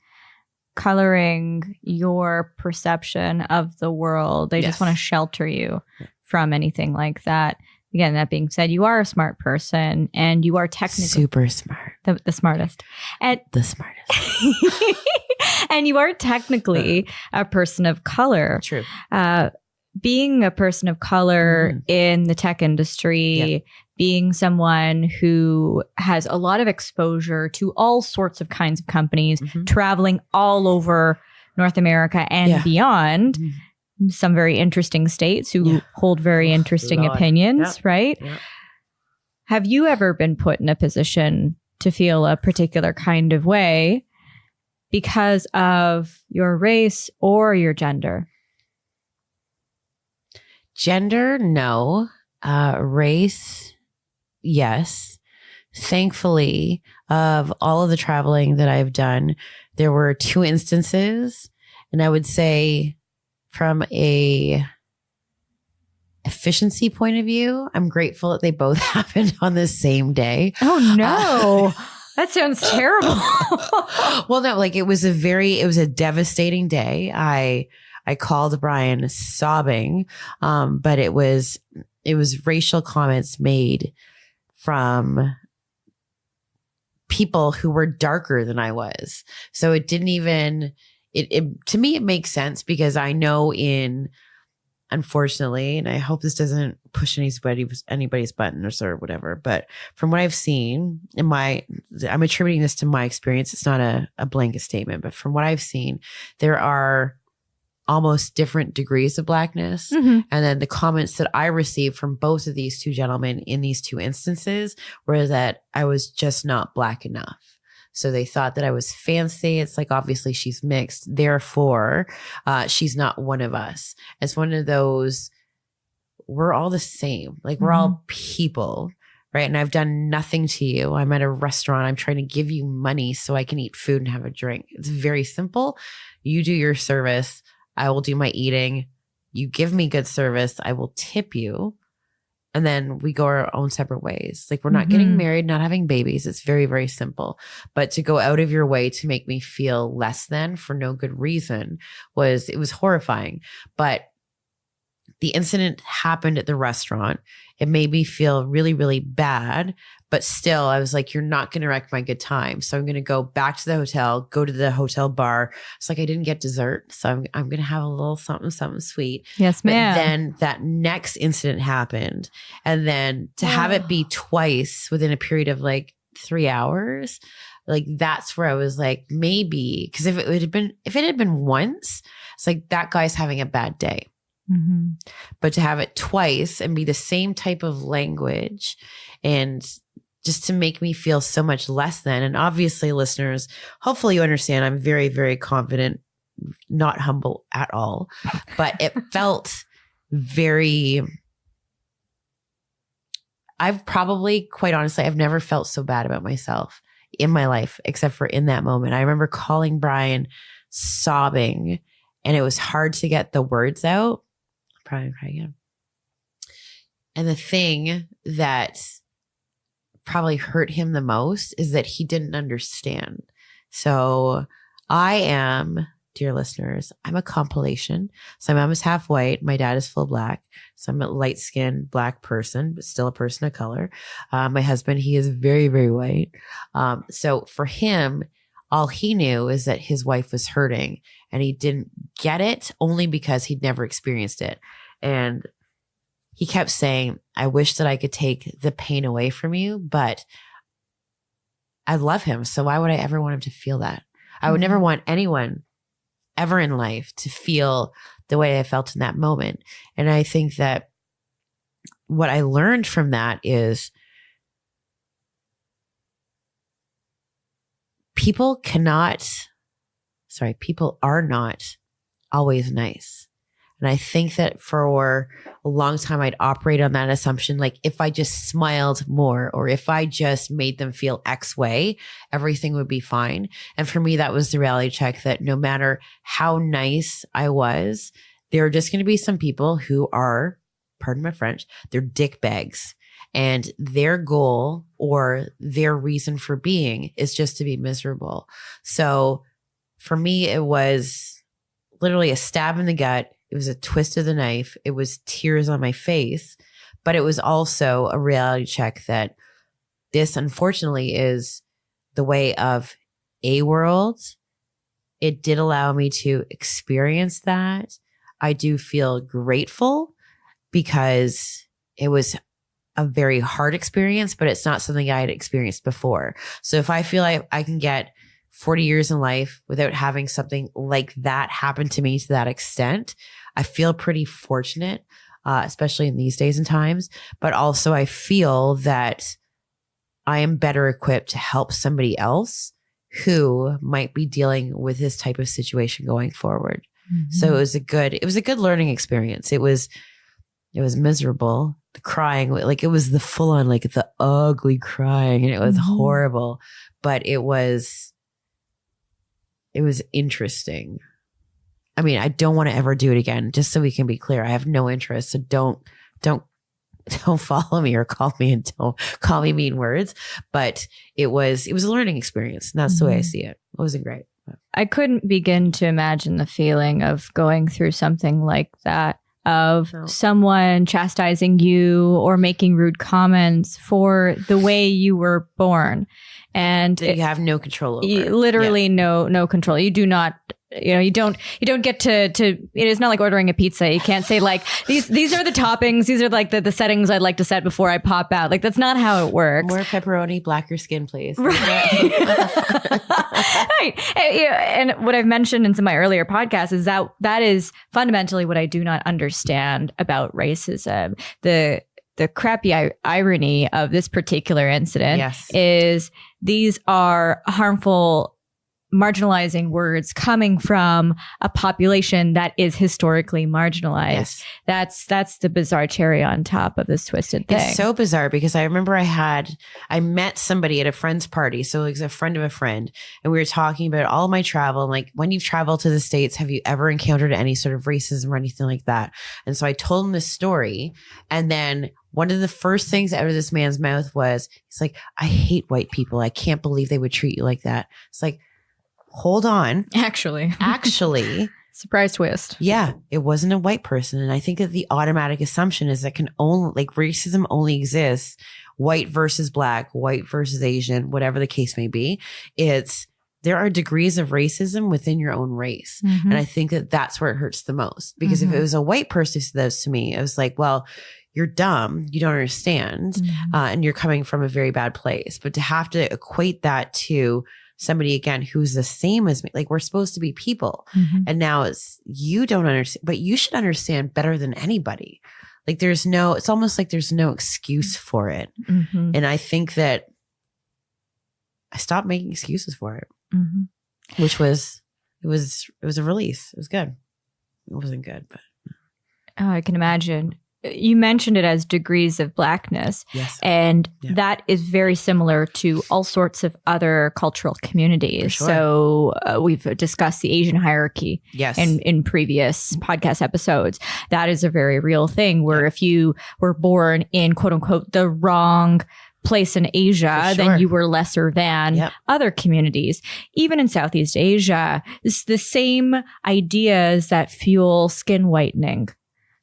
coloring your perception of the world. They just want to shelter you from anything like that. Again, that being said, you are a smart person and you are technically super smart. The smartest. And the smartest. and you are technically a person of color. True. Being a person of color in the tech industry, being someone who has a lot of exposure to all sorts of kinds of companies, traveling all over North America and beyond, some very interesting states who hold very interesting opinions, right? Yeah. Have you ever been put in a position to feel a particular kind of way because of your race or your gender? Gender, no. Race, yes. Thankfully, of all of the traveling that I've done, there were 2 instances, and I would say from a efficiency point of view, I'm grateful that they both happened on the same day. Oh no. That sounds terrible. Well, no, like it was a devastating day. I called Brian sobbing, but it was racial comments made from people who were darker than I was. So it didn't even, to me, it makes sense because I know unfortunately, and I hope this doesn't push anybody's buttons or whatever, but from what I've seen I'm attributing this to my experience. It's not a blanket statement, but from what I've seen, there are almost different degrees of blackness. And then the comments that I received from both of these 2 gentlemen in these 2 instances were that I was just not black enough. So they thought that I was fancy. It's like, obviously she's mixed. Therefore, she's not one of us. It's one of those, we're all the same. Like we're all people, right? And I've done nothing to you. I'm at a restaurant. I'm trying to give you money so I can eat food and have a drink. It's very simple. You do your service. I will do my eating. You give me good service. I will tip you. And then we go our own separate ways. Like we're not getting married, not having babies. It's very, very simple. But to go out of your way to make me feel less than for no good reason it was horrifying. But the incident happened at the restaurant. It made me feel really, really bad. But still, I was like, you're not going to wreck my good time. So I'm going to go back to the hotel, go to the hotel bar. It's like I didn't get dessert. So I'm going to have a little something sweet. Yes, ma'am. But then that next incident happened. And then to have it be twice within a period of like 3 hours, like that's where I was like, maybe, because if it had been once, it's like that guy's having a bad day. But to have it twice and be the same type of language and just to make me feel so much less than. And obviously, listeners, hopefully you understand I'm very, very confident, not humble at all. But it felt very, quite honestly, I've never felt so bad about myself in my life, except for in that moment. I remember calling Brian sobbing, and it was hard to get the words out. Probably cry again. And the thing that probably hurt him the most is that he didn't understand. So I am dear listeners, I'm a compilation. So my mom is half white. My dad is full black. So I'm a light-skinned black person, but still a person of color. My husband, he is very, very white. So for him, all he knew is that his wife was hurting, and he didn't get it only because he'd never experienced it. And he kept saying, I wish that I could take the pain away from you, but I love him. So why would I ever want him to feel that? I would never want anyone ever in life to feel the way I felt in that moment. And I think that what I learned from that is people are not always nice. And I think that for a long time, I'd operate on that assumption. Like if I just smiled more, or if I just made them feel X way, everything would be fine. And for me, that was the reality check that no matter how nice I was, there are just going to be some people who are, pardon my French, they're dick bags. And their goal or their reason for being is just to be miserable. So for me, it was literally a stab in the gut. It was a twist of the knife. It was tears on my face, but it was also a reality check that this, unfortunately, is the way of a world. It did allow me to experience that. I do feel grateful because it was a very hard experience, but it's not something I had experienced before. So if I feel like I can get 40 years in life without having something like that happen to me to that extent, I feel pretty fortunate, especially in these days and times. But also I feel that I am better equipped to help somebody else who might be dealing with this type of situation going forward. Mm-hmm. So it was a good learning experience. It was miserable. The crying, like it was the full on, like the ugly crying, and it was horrible, but it was interesting. I mean, I don't want to ever do it again, just so we can be clear. I have no interest. So don't follow me or call me and don't call me mean words. But it was a learning experience. And that's the way I see it. It wasn't great. I couldn't begin to imagine the feeling of going through something like that, of someone chastising you or making rude comments for the way you were born. And you have no control over. Literally no control. You do not, you don't get to, it is not like ordering a pizza. You can't say like, these are the toppings. These are like the settings I'd like to set before I pop out. Like, that's not how it works. More pepperoni, blacker skin, please. Right. Right. And what I've mentioned in some of my earlier podcasts is that is fundamentally what I do not understand about racism. The crappy irony of this particular incident is these are harmful, marginalizing words coming from a population that is historically marginalized. Yes. That's the bizarre cherry on top of this twisted thing. It's so bizarre because I remember I met somebody at a friend's party. So it was a friend of a friend, and we were talking about all of my travel. And like, when you've traveled to the States, have you ever encountered any sort of racism or anything like that? And so I told him this story, and then one of the first things out of this man's mouth was, he's like, I hate white people. I can't believe they would treat you like that. It's like, hold on. Actually. Surprise twist. Yeah, it wasn't a white person. And I think that the automatic assumption is that racism only exists white versus black, white versus Asian, whatever the case may be. There are degrees of racism within your own race. Mm-hmm. And I think that that's where it hurts the most. Because if it was a white person who said this to me, it was like, well, you're dumb, you don't understand, and you're coming from a very bad place. But to have to equate that to somebody, again, who's the same as me, like, we're supposed to be people. Mm-hmm. And now you don't understand, but you should understand better than anybody. Like, it's almost like there's no excuse for it. Mm-hmm. And I think that I stopped making excuses for it, which was, it was a release. It was good. It wasn't good, but. Oh, I can imagine. You mentioned it as degrees of blackness. Yes. And that is very similar to all sorts of other cultural communities. Sure. So we've discussed the Asian hierarchy in previous podcast episodes. That is a very real thing where if you were born in, quote unquote, the wrong place in Asia, For sure. then you were lesser than other communities. Even in Southeast Asia, it's the same ideas that fuel skin whitening.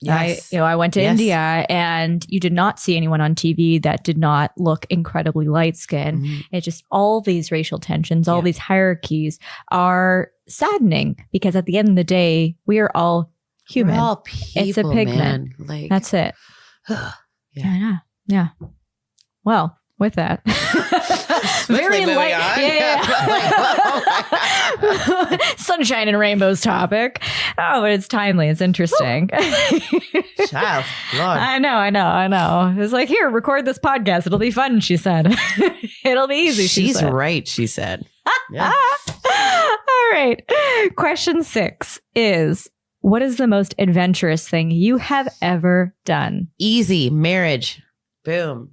Yes. I went to India and you did not see anyone on TV that did not look incredibly light skinned. Mhm. It's just all these racial tensions, all these hierarchies are saddening because at the end of the day, we are all human. We're all people, it's a pigment. Man. Like, that's it. Yeah. Yeah. Well, with that, very light, sunshine and rainbows topic. Oh, but it's timely. It's interesting. Child, Lord. I know. It's like, here, record this podcast. It'll be fun. She said, it'll be easy. She's right. She said. Yeah. All right. Question 6 is, what is the most adventurous thing you have ever done? Easy marriage. Boom.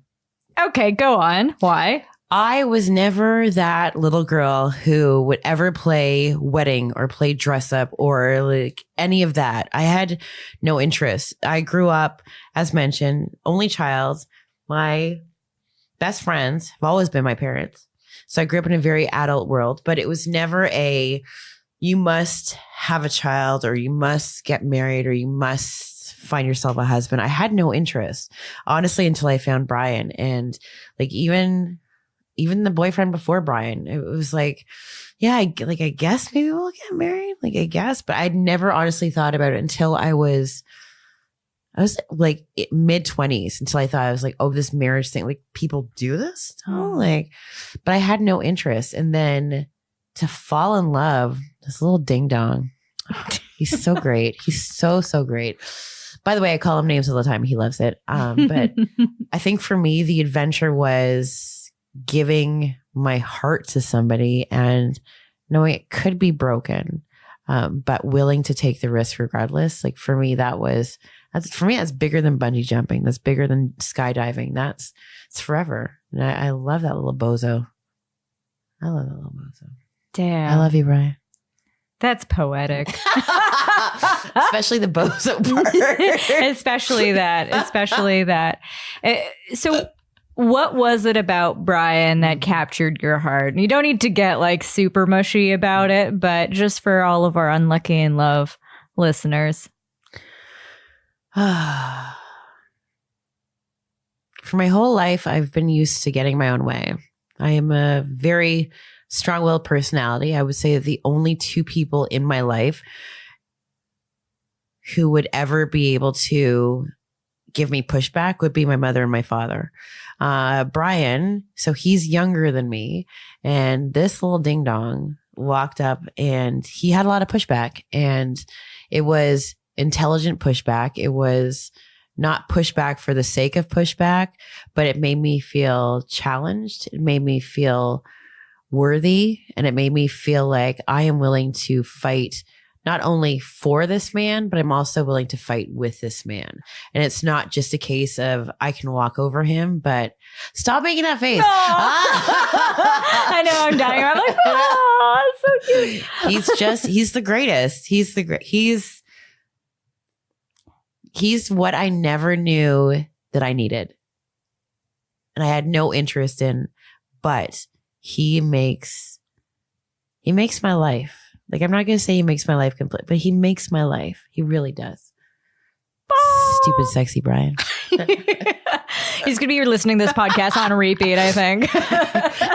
Okay, go on. Why? I was never that little girl who would ever play wedding or play dress up or like any of that. I had no interest. I grew up, as mentioned, only child. My best friends have always been my parents. So I grew up in a very adult world, but it was never you must have a child or you must get married or you must find yourself a husband. I had no interest, honestly, until I found Brian. And like even the boyfriend before Brian, it was like, yeah, I guess maybe we'll get married. Like, I guess, but I'd never honestly thought about it until I was like mid-20s, until I thought I was like, oh, this marriage thing, like people do this? Oh, like, but I had no interest. And then to fall in love, this little ding dong, he's so great. He's so great. By the way, I call him names all the time. He loves it. But I think for me, the adventure was giving my heart to somebody and knowing it could be broken, but willing to take the risk regardless. Like for me, that's bigger than bungee jumping. That's bigger than skydiving. It's forever. And I love that little bozo. Damn. I love you, Brian. That's poetic. Especially the bozo part. especially that. So what was it about Brian that captured your heart? You don't need to get like super mushy about it, but just for all of our unlucky in love listeners. For my whole life, I've been used to getting my own way. I am a very strong-willed personality. I would say that the only two people in my life who would ever be able to give me pushback would be my mother and my father. Brian, so he's younger than me, and this little ding dong walked up and he had a lot of pushback, and it was intelligent pushback. It was not pushback for the sake of pushback, but it made me feel challenged. It made me feel worthy, and it made me feel like I am willing to fight not only for this man, but I'm also willing to fight with this man. And it's not just a case of I can walk over him, but stop making that face. I know, I'm dying. I'm like, oh, it's so cute. He's the greatest. He's what I never knew that I needed. And I had no interest in, but he makes my life. Like, I'm not going to say he makes my life complete, but he makes my life. He really does. Stupid, sexy Brian. He's going to be listening to this podcast on repeat, I think.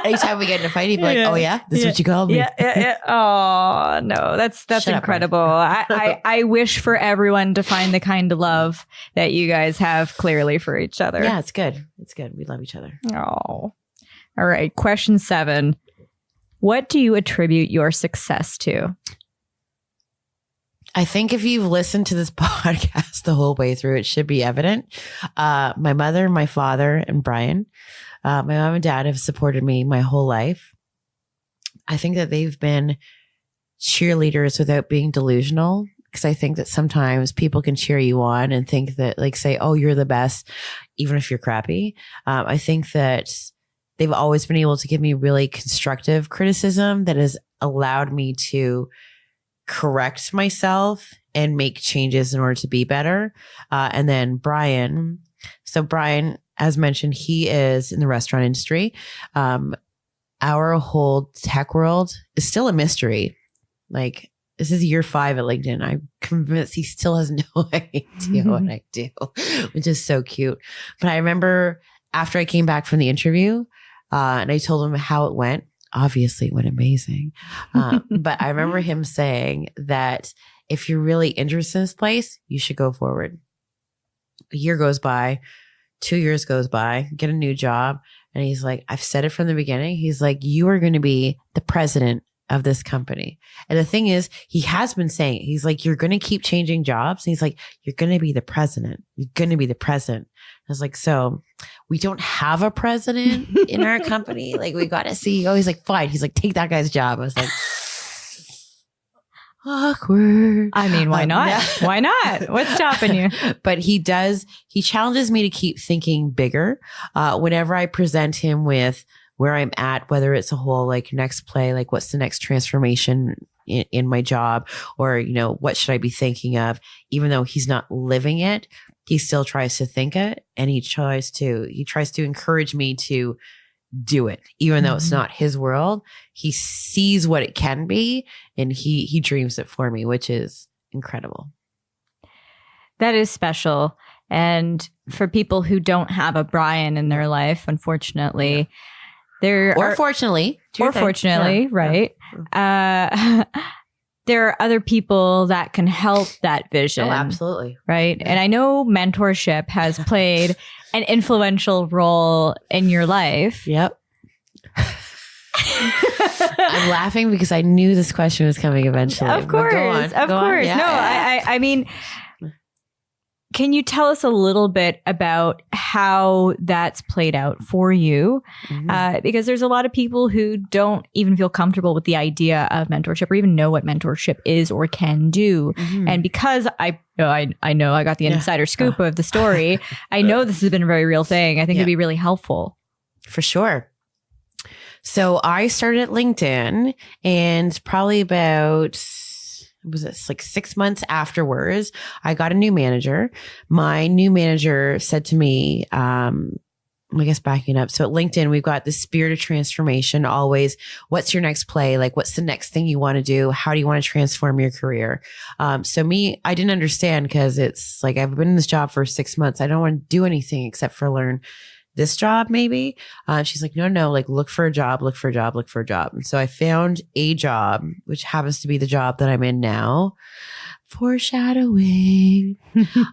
Anytime we get in a fight, he'd be like, oh yeah? This is what you called me? Yeah. Oh, no, that's incredible. I wish for everyone to find the kind of love that you guys have clearly for each other. Yeah, it's good. It's good. We love each other. Oh. All right. Question 7. What do you attribute your success to? I think if you've listened to this podcast the whole way through, it should be evident. My mother, my father, and Brian, my mom and dad have supported me my whole life. I think that they've been cheerleaders without being delusional, because I think that sometimes people can cheer you on and think that, like, say, oh, you're the best, even if you're crappy. I think that they've always been able to give me really constructive criticism that has allowed me to correct myself and make changes in order to be better. And then Brian. So Brian as mentioned, he is in the restaurant industry. Our whole tech world is still a mystery. Like, this is year 5 at LinkedIn. I'm convinced he still has no idea what I do, which is so cute. But I remember after I came back from the interview, and I told him how it went. Obviously, it went amazing. But I remember him saying that if you're really interested in this place, you should go forward. A year goes by, 2 years goes by, get a new job. And he's like, I've said it from the beginning. He's like, you are going to be the president of this company. And the thing is, he has been saying, he's like, you're going to keep changing jobs. And he's like, you're going to be the president. You're going to be the president. I was like, so we don't have a president in our company. Like, we got a CEO. He's like, fine. He's like, take that guy's job. I was like, awkward. I mean, why not? Why not? What's stopping you? But he challenges me to keep thinking bigger. Whenever I present him with where I'm at, whether it's a whole like next play, like what's the next transformation in my job, or, you know, what should I be thinking of? Even though he's not living it, he still tries to think it, and he tries to encourage me to do it, even though it's not his world. He sees what it can be, and he dreams it for me, which is incredible. That is special. And for people who don't have a Brian in their life, unfortunately, fortunately, right? Yeah. There are other people that can help that vision. Oh, absolutely. Right. And I know mentorship has played an influential role in your life. Yep. I'm laughing because I knew this question was coming eventually. Of course. Go on. Yeah. No, I mean, can you tell us a little bit about how that's played out for you? Because there's a lot of people who don't even feel comfortable with the idea of mentorship or even know what mentorship is or can do. And because I know I got the insider scoop of the story, I know this has been a very real thing. I think it'd be really helpful. For sure. So I started at LinkedIn, and probably about, was it like 6 months afterwards, I got a new manager. My new manager said to me, I guess backing up. So at LinkedIn, we've got the spirit of transformation always. What's your next play? Like, what's the next thing you want to do? How do you want to transform your career? So I didn't understand, because it's like, I've been in this job for 6 months. I don't want to do anything except for learn this job, maybe. She's like, no, like look for a job. And so I found a job, which happens to be the job that I'm in now. Foreshadowing.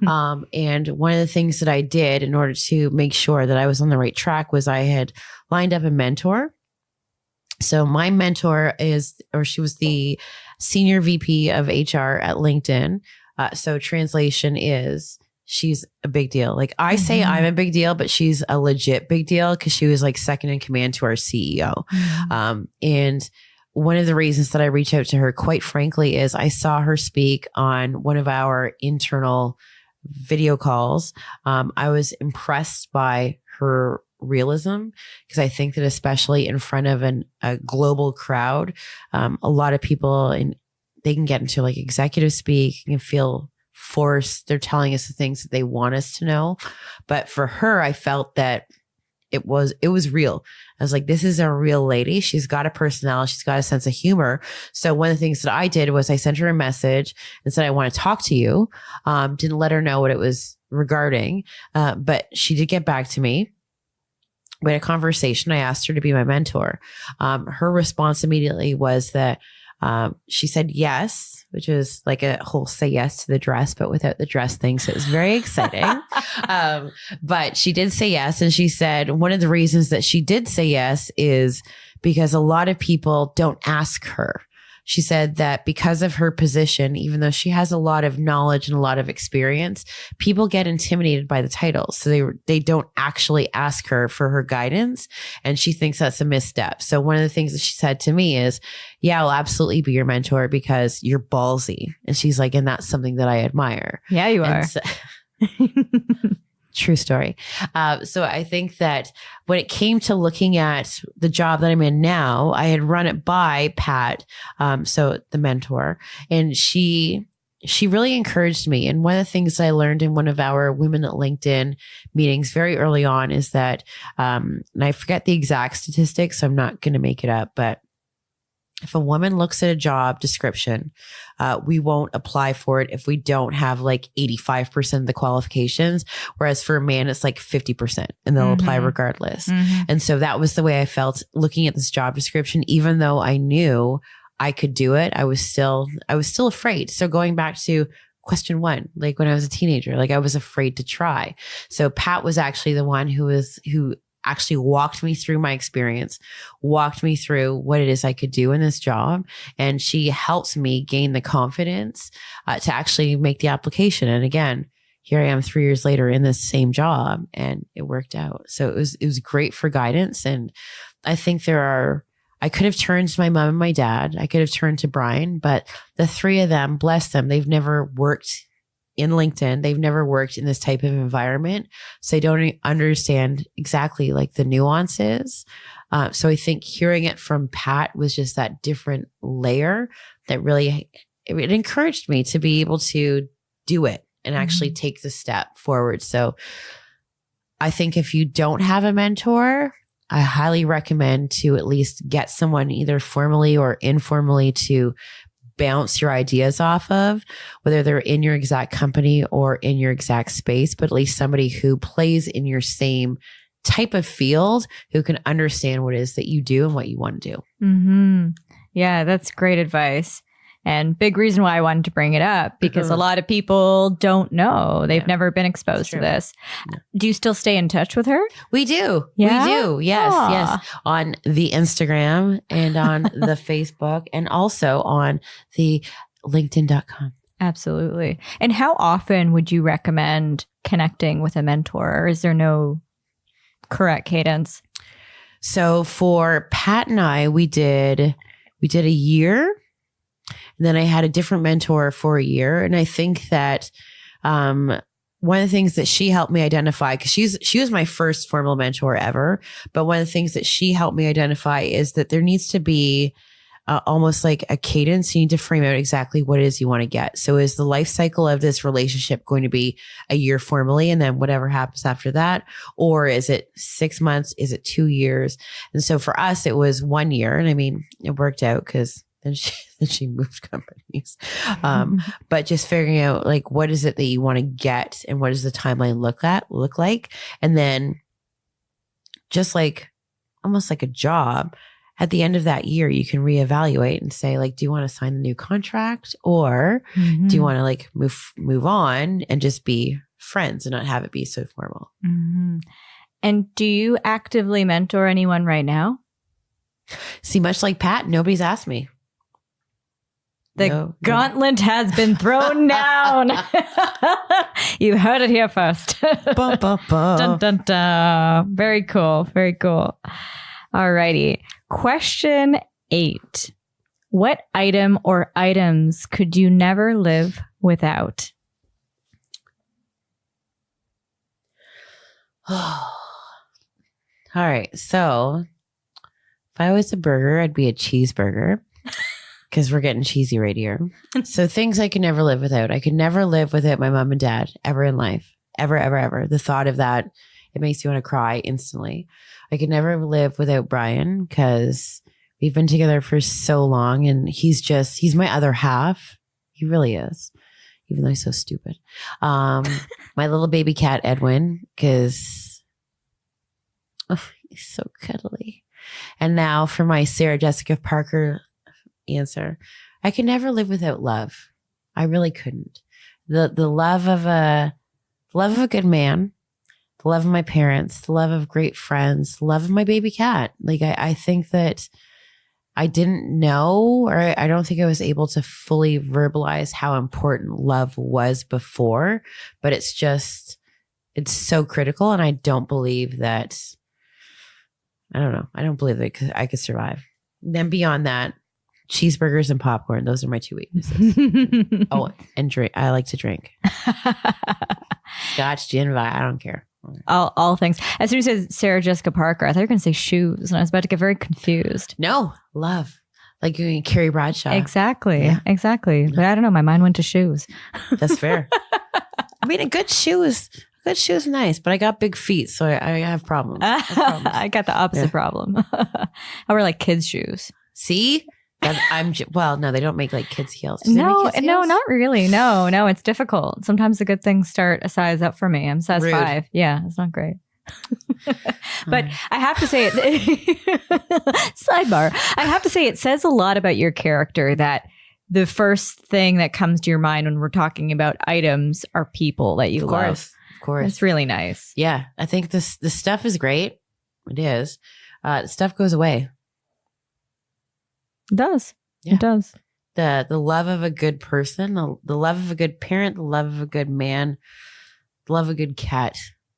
And one of the things that I did in order to make sure that I was on the right track was I had lined up a mentor. So my mentor she was the senior VP of HR at LinkedIn. So translation is, she's a big deal. Like, I say I'm a big deal, but she's a legit big deal, because she was like second in command to our CEO. And one of the reasons that I reached out to her, quite frankly, is I saw her speak on one of our internal video calls. I was impressed by her realism, because I think that especially in front of a global crowd, a lot of people, and they can get into like executive speak and feel forced. They're telling us the things that they want us to know. But for her, I felt that it was real. I was like, this is a real lady. She's got a personality. She's got a sense of humor. So one of the things that I did was I sent her a message and said, I want to talk to you. Didn't let her know what it was regarding. But she did get back to me. We had a conversation. I asked her to be my mentor. Her response immediately was that she said yes, which is like a whole say yes to the dress, but without the dress thing. So it was very exciting. But she did say yes. And she said one of the reasons that she did say yes is because a lot of people don't ask her. She said that because of her position, even though she has a lot of knowledge and a lot of experience, people get intimidated by the titles. So they don't actually ask her for her guidance. And she thinks that's a misstep. So one of the things that she said to me is, yeah, I'll absolutely be your mentor because you're ballsy. And she's like, and that's something that I admire. Yeah, you are. So, true story. So I think that when it came to looking at the job that I'm in now, I had run it by Pat, so the mentor, and she she really encouraged me. And one of the things I learned in one of our Women at LinkedIn meetings very early on is that, and I forget the exact statistics, so I'm not going to make it up, but if a woman looks at a job description, we won't apply for it if we don't have like 85% of the qualifications. Whereas for a man, it's like 50% and they'll apply regardless. And so that was the way I felt looking at this job description. Even though I knew I could do it, I was still afraid. So going back to question one, like when I was a teenager, like I was afraid to try. So Pat was actually the one who actually walked me through my experience, walked me through what it is I could do in this job. And she helps me gain the confidence to actually make the application. And again, here I am 3 years later in this same job, and it worked out. So it was great for guidance. And I think I could have turned to my mom and my dad. I could have turned to Brian, but the three of them, bless them, they've never worked in LinkedIn. They've never worked in this type of environment. So they don't understand exactly like the nuances. So I think hearing it from Pat was just that different layer that really, it encouraged me to be able to do it and actually take the step forward. So I think if you don't have a mentor, I highly recommend to at least get someone either formally or informally to bounce your ideas off of, whether they're in your exact company or in your exact space, but at least somebody who plays in your same type of field, who can understand what it is that you do and what you want to do. Yeah, that's great advice. And big reason why I wanted to bring it up, because a lot of people don't know. They've never been exposed to this. Do you still stay in touch with her? We do. Yeah? We do. Yes. Yes. On the Instagram and on the Facebook and also on the LinkedIn.com. Absolutely. And how often would you recommend connecting with a mentor? Or is there no correct cadence? So for Pat and I, we did a year. And then I had a different mentor for a year. And I think that one of the things that she helped me identify, because she was my first formal mentor ever, but one of the things that she helped me identify is that there needs to be almost like a cadence. You need to frame out exactly what it is you want to get. So is the life cycle of this relationship going to be a year formally and then whatever happens after that? Or is it 6 months? Is it 2 years? And so for us, it was 1 year. And I mean, it worked out because then she moved companies. But just figuring out like, what is it that you want to get and what does the timeline look like? And then just like, almost like a job, at the end of that year, you can reevaluate and say like, do you want to sign the new contract or do you want to like move on and just be friends and not have it be so formal? And do you actively mentor anyone right now? See, much like Pat, nobody's asked me. The gauntlet has been thrown down. You heard it here first. Dun, dun, dun. Very cool. Very cool. All righty. Question 8. What item or items could you never live without? All right. So if I was a burger, I'd be a cheeseburger. Because we're getting cheesy right here. So things I could never live without. I could never live without my mom and dad ever in life. Ever, ever, ever. The thought of that, it makes you want to cry instantly. I could never live without Brian because we've been together for so long and he's my other half. He really is. Even though he's so stupid. My little baby cat, Edwin, because he's so cuddly. And now for my Sarah Jessica Parker answer, I could never live without love. I really couldn't. The love of a good man, the love of my parents, the love of great friends, the love of my baby cat. Like I think that I didn't know, or I don't think I was able to fully verbalize how important love was before, but it's so critical. And I don't believe that, I don't believe that I could survive. Then beyond that, cheeseburgers and popcorn. Those are my two weaknesses. Oh, and drink. I like to drink. Scotch, gin, I don't care. All things. As soon as you said Sarah Jessica Parker, I thought you were going to say shoes, and I was about to get very confused. No, love. Like Carrie Bradshaw. Exactly. Yeah. Exactly. But I don't know. My mind went to shoes. That's fair. I mean, a good shoe is nice, but I got big feet, so I have problems. I got the opposite problem. I wear like kids' shoes. See? No, they don't make like kids' heels. Do they No, make kids' no, heels? not really. No, it's difficult. Sometimes the good things start a size up for me. I'm size Rude. 5. Yeah, it's not great. But I have to say it. Sidebar. I have to say it says a lot about your character that the first thing that comes to your mind when we're talking about items are people that you love. Of course. It's really nice. Yeah, I think the stuff is great. It is. Stuff goes away. It does. Yeah. It does. The love of a good person, the love of a good parent, the love of a good man, the love of a good cat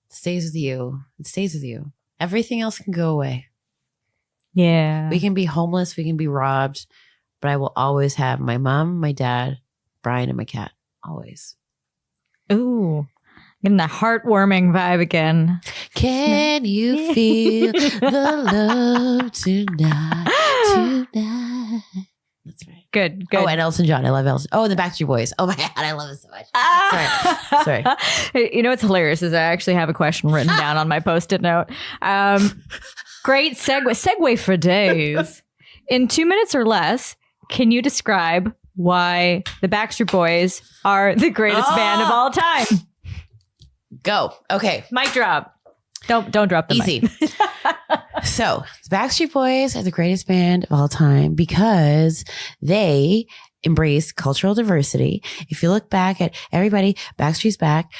stays with you. It stays with you. Everything else can go away. Yeah. We can be homeless, we can be robbed, but I will always have my mom, my dad, Brian, and my cat. Always. Ooh. Getting the heartwarming vibe again. Can you feel the love tonight? That's right. Good. Oh, and Elton John. I love Elton. Oh, and the Backstreet Boys. Oh my God, I love it so much. Sorry. You know what's hilarious is I actually have a question written down on my Post-it note. Great segue for days. In 2 minutes or less, can you describe why the Backstreet Boys are the greatest band of all time? Go. Okay. Mic drop. Don't drop the Easy. mic. So, the Backstreet Boys are the greatest band of all time because they embrace cultural diversity. If you look back at everybody, Backstreet's back.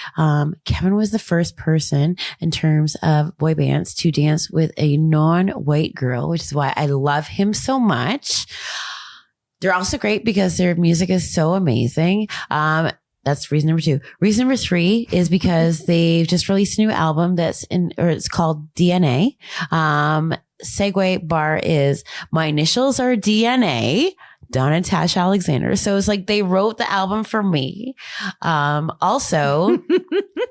Kevin was the first person in terms of boy bands to dance with a non-white girl, which is why I love him so much. They're also great because their music is so amazing. That's reason number 2. Reason number 3 is because they've just released a new album it's called DNA. Segue bar is my initials are DNA. Donna Tash Alexander. So it's like they wrote the album for me. Also,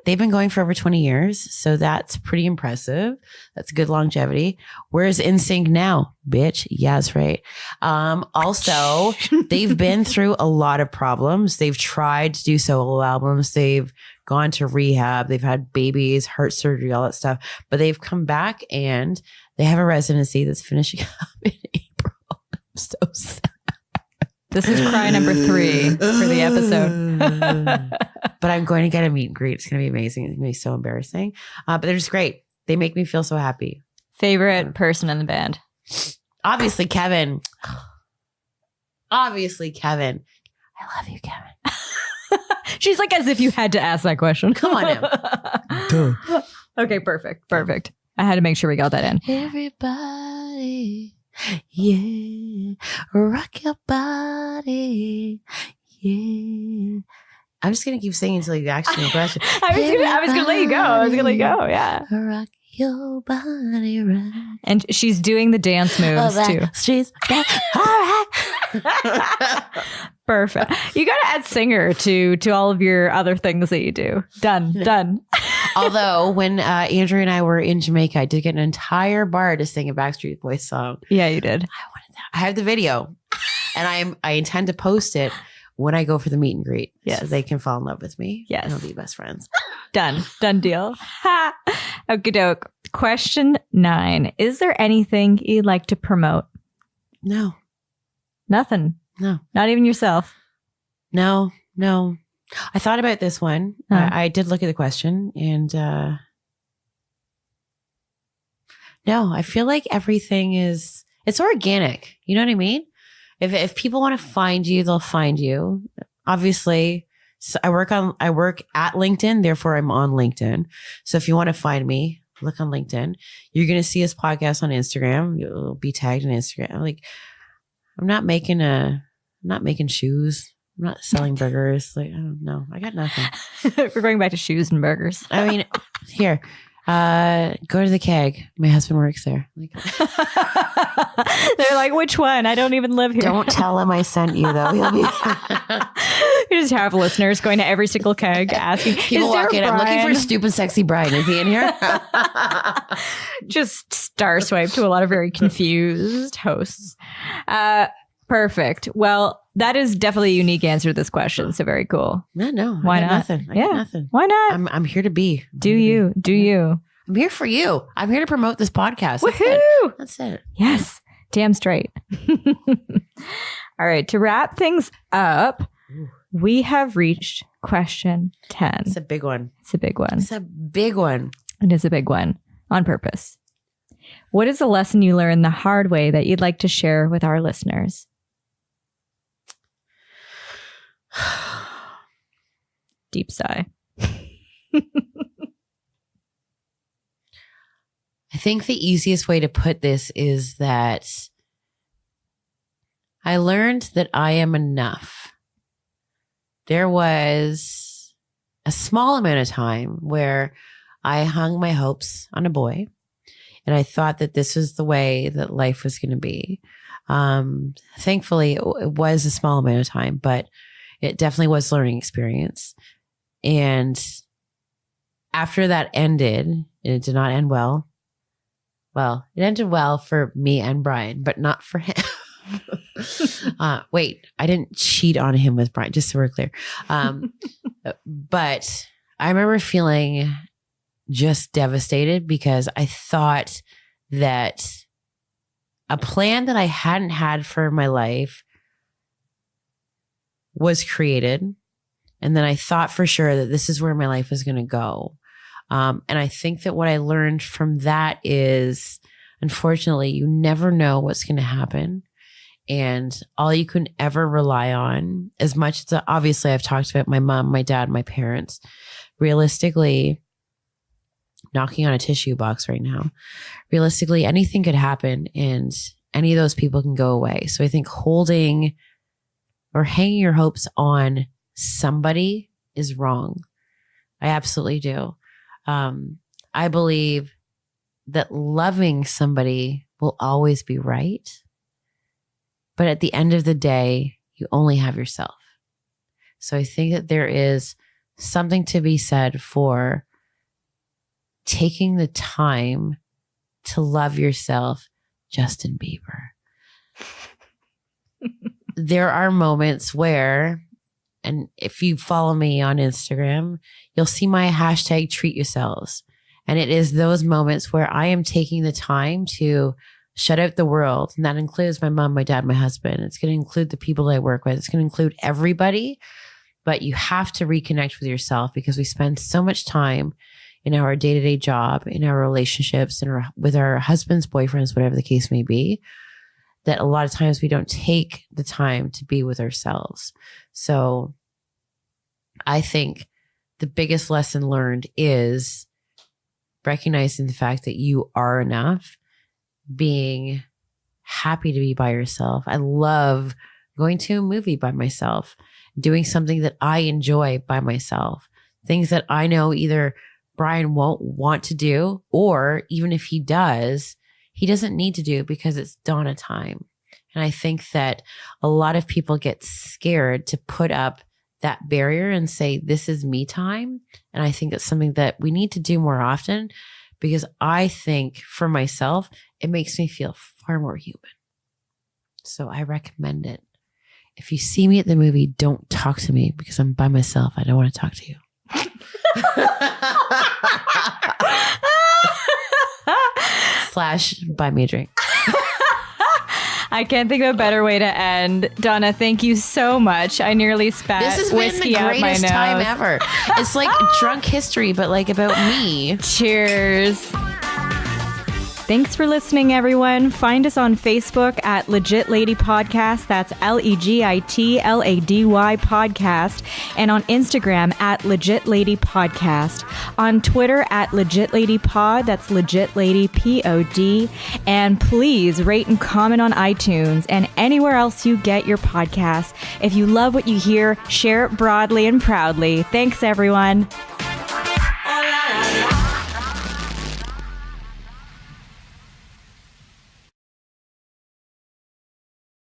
they've been going for over 20 years. So that's pretty impressive. That's good longevity. Where's NSYNC now, bitch? Yeah, that's right. Also, they've been through a lot of problems. They've tried to do solo albums. They've gone to rehab. They've had babies, heart surgery, all that stuff. But they've come back and they have a residency that's finishing up in April. I'm so sad. This is cry number 3 for the episode. But I'm going to get a meet and greet. It's going to be amazing. It's going to be so embarrassing. But they're just great. They make me feel so happy. Favorite person in the band? Obviously, Kevin. I love you, Kevin. She's like as if you had to ask that question. Come on now. Okay, perfect. I had to make sure we got that in. Everybody. Yeah, rock your body. Yeah. I'm just gonna keep singing until you actually have a question. I was gonna let you go. Yeah. Rock your body right. And she's doing the dance moves too. She's back. All right. Perfect. You got to add singer to all of your other things that you do. Done. Although when Andrew and I were in Jamaica, I did get an entire bar to sing a Backstreet Boys song. Yeah, you did. I have the video, and I intend to post it when I go for the meet and greet. Yes. So they can fall in love with me. Yes. And we'll be best friends. Done deal. Ha. Okie doke. Question 9. Is there anything you'd like to promote? No. Nothing. No. Not even yourself. No. I thought about this one. Huh. I did look at the question, and no, I feel like everything it's organic. You know what I mean? If people want to find you, they'll find you. Obviously, so I work at LinkedIn, therefore I'm on LinkedIn. So if you want to find me, look on LinkedIn. You're going to see this podcast on Instagram. You'll be tagged on Instagram. Like, I'm not making shoes. I'm not selling burgers. Like, I don't know. I got nothing. We're going back to shoes and burgers. I mean, here, go to the keg. My husband works there. Like, they're like, which one? I don't even live here. Don't tell him I sent you, though. He'll be. You just have listeners going to every single keg asking. People walk in. I'm looking for stupid, sexy Brian. Is he in here? Just star swipe to a lot of very confused hosts. Perfect. Well, that is definitely a unique answer to this question. So very cool. No. Why not? Nothing. I got Yeah. nothing. Why not? I'm here to be. Do you. I'm here for you. I'm here to promote this podcast. Woohoo! That's it. Yes. Damn straight. All right. To wrap things up, we have reached question 10. It's a big one. It's a big one. It's a big one. It is a big one on purpose. What is a lesson you learned the hard way that you'd like to share with our listeners? Deep sigh. I think the easiest way to put this is that I learned that I am enough. There was a small amount of time where I hung my hopes on a boy, and I thought that this was the way that life was going to be. Thankfully, it was a small amount of time, but it definitely was a learning experience. And after that ended, and it did not end well. Well, it ended well for me and Brian, but not for him. Wait, I didn't cheat on him with Brian, just so we're clear. But I remember feeling just devastated because I thought that a plan that I hadn't had for my life was created. And then I thought for sure that this is where my life was going to go. And I think that what I learned from that is, unfortunately, you never know what's going to happen. And all you can ever rely on, as much as obviously I've talked about my mom, my dad, my parents, realistically, knocking on a tissue box right now, realistically, anything could happen and any of those people can go away. So I think holding or hanging your hopes on somebody is wrong. I absolutely do. I believe that loving somebody will always be right. But at the end of the day, you only have yourself. So I think that there is something to be said for taking the time to love yourself, Justin Bieber. There are moments where, and if you follow me on Instagram, you'll see my hashtag treat yourselves. And it is those moments where I am taking the time to shut out the world. And that includes my mom, my dad, my husband. It's going to include the people I work with. It's going to include everybody. But you have to reconnect with yourself because we spend so much time in our day-to-day job, in our relationships, and with our husbands, boyfriends, whatever the case may be, that a lot of times we don't take the time to be with ourselves. So I think the biggest lesson learned is recognizing the fact that you are enough, being happy to be by yourself. I love going to a movie by myself, doing something that I enjoy by myself, things that I know either Brian won't want to do, or even if he does, he doesn't need to do because it's Donna time. And I think that a lot of people get scared to put up that barrier and say, this is me time. And I think it's something that we need to do more often because I think for myself, it makes me feel far more human. So I recommend it. If you see me at the movie, don't talk to me because I'm by myself. I don't want to talk to you. / buy me a drink. I can't think of a better way to end. Donna, thank you so much. I nearly spat whiskey out my nose. This has been the greatest time ever. It's like drunk history, but like about me. Cheers. Thanks for listening, everyone. Find us on Facebook at Legit Lady Podcast. That's LEGITLADY Podcast. And on Instagram at Legit Lady Podcast. On Twitter at Legit Lady Pod. That's Legit Lady POD. And please rate and comment on iTunes and anywhere else you get your podcasts. If you love what you hear, share it broadly and proudly. Thanks, everyone.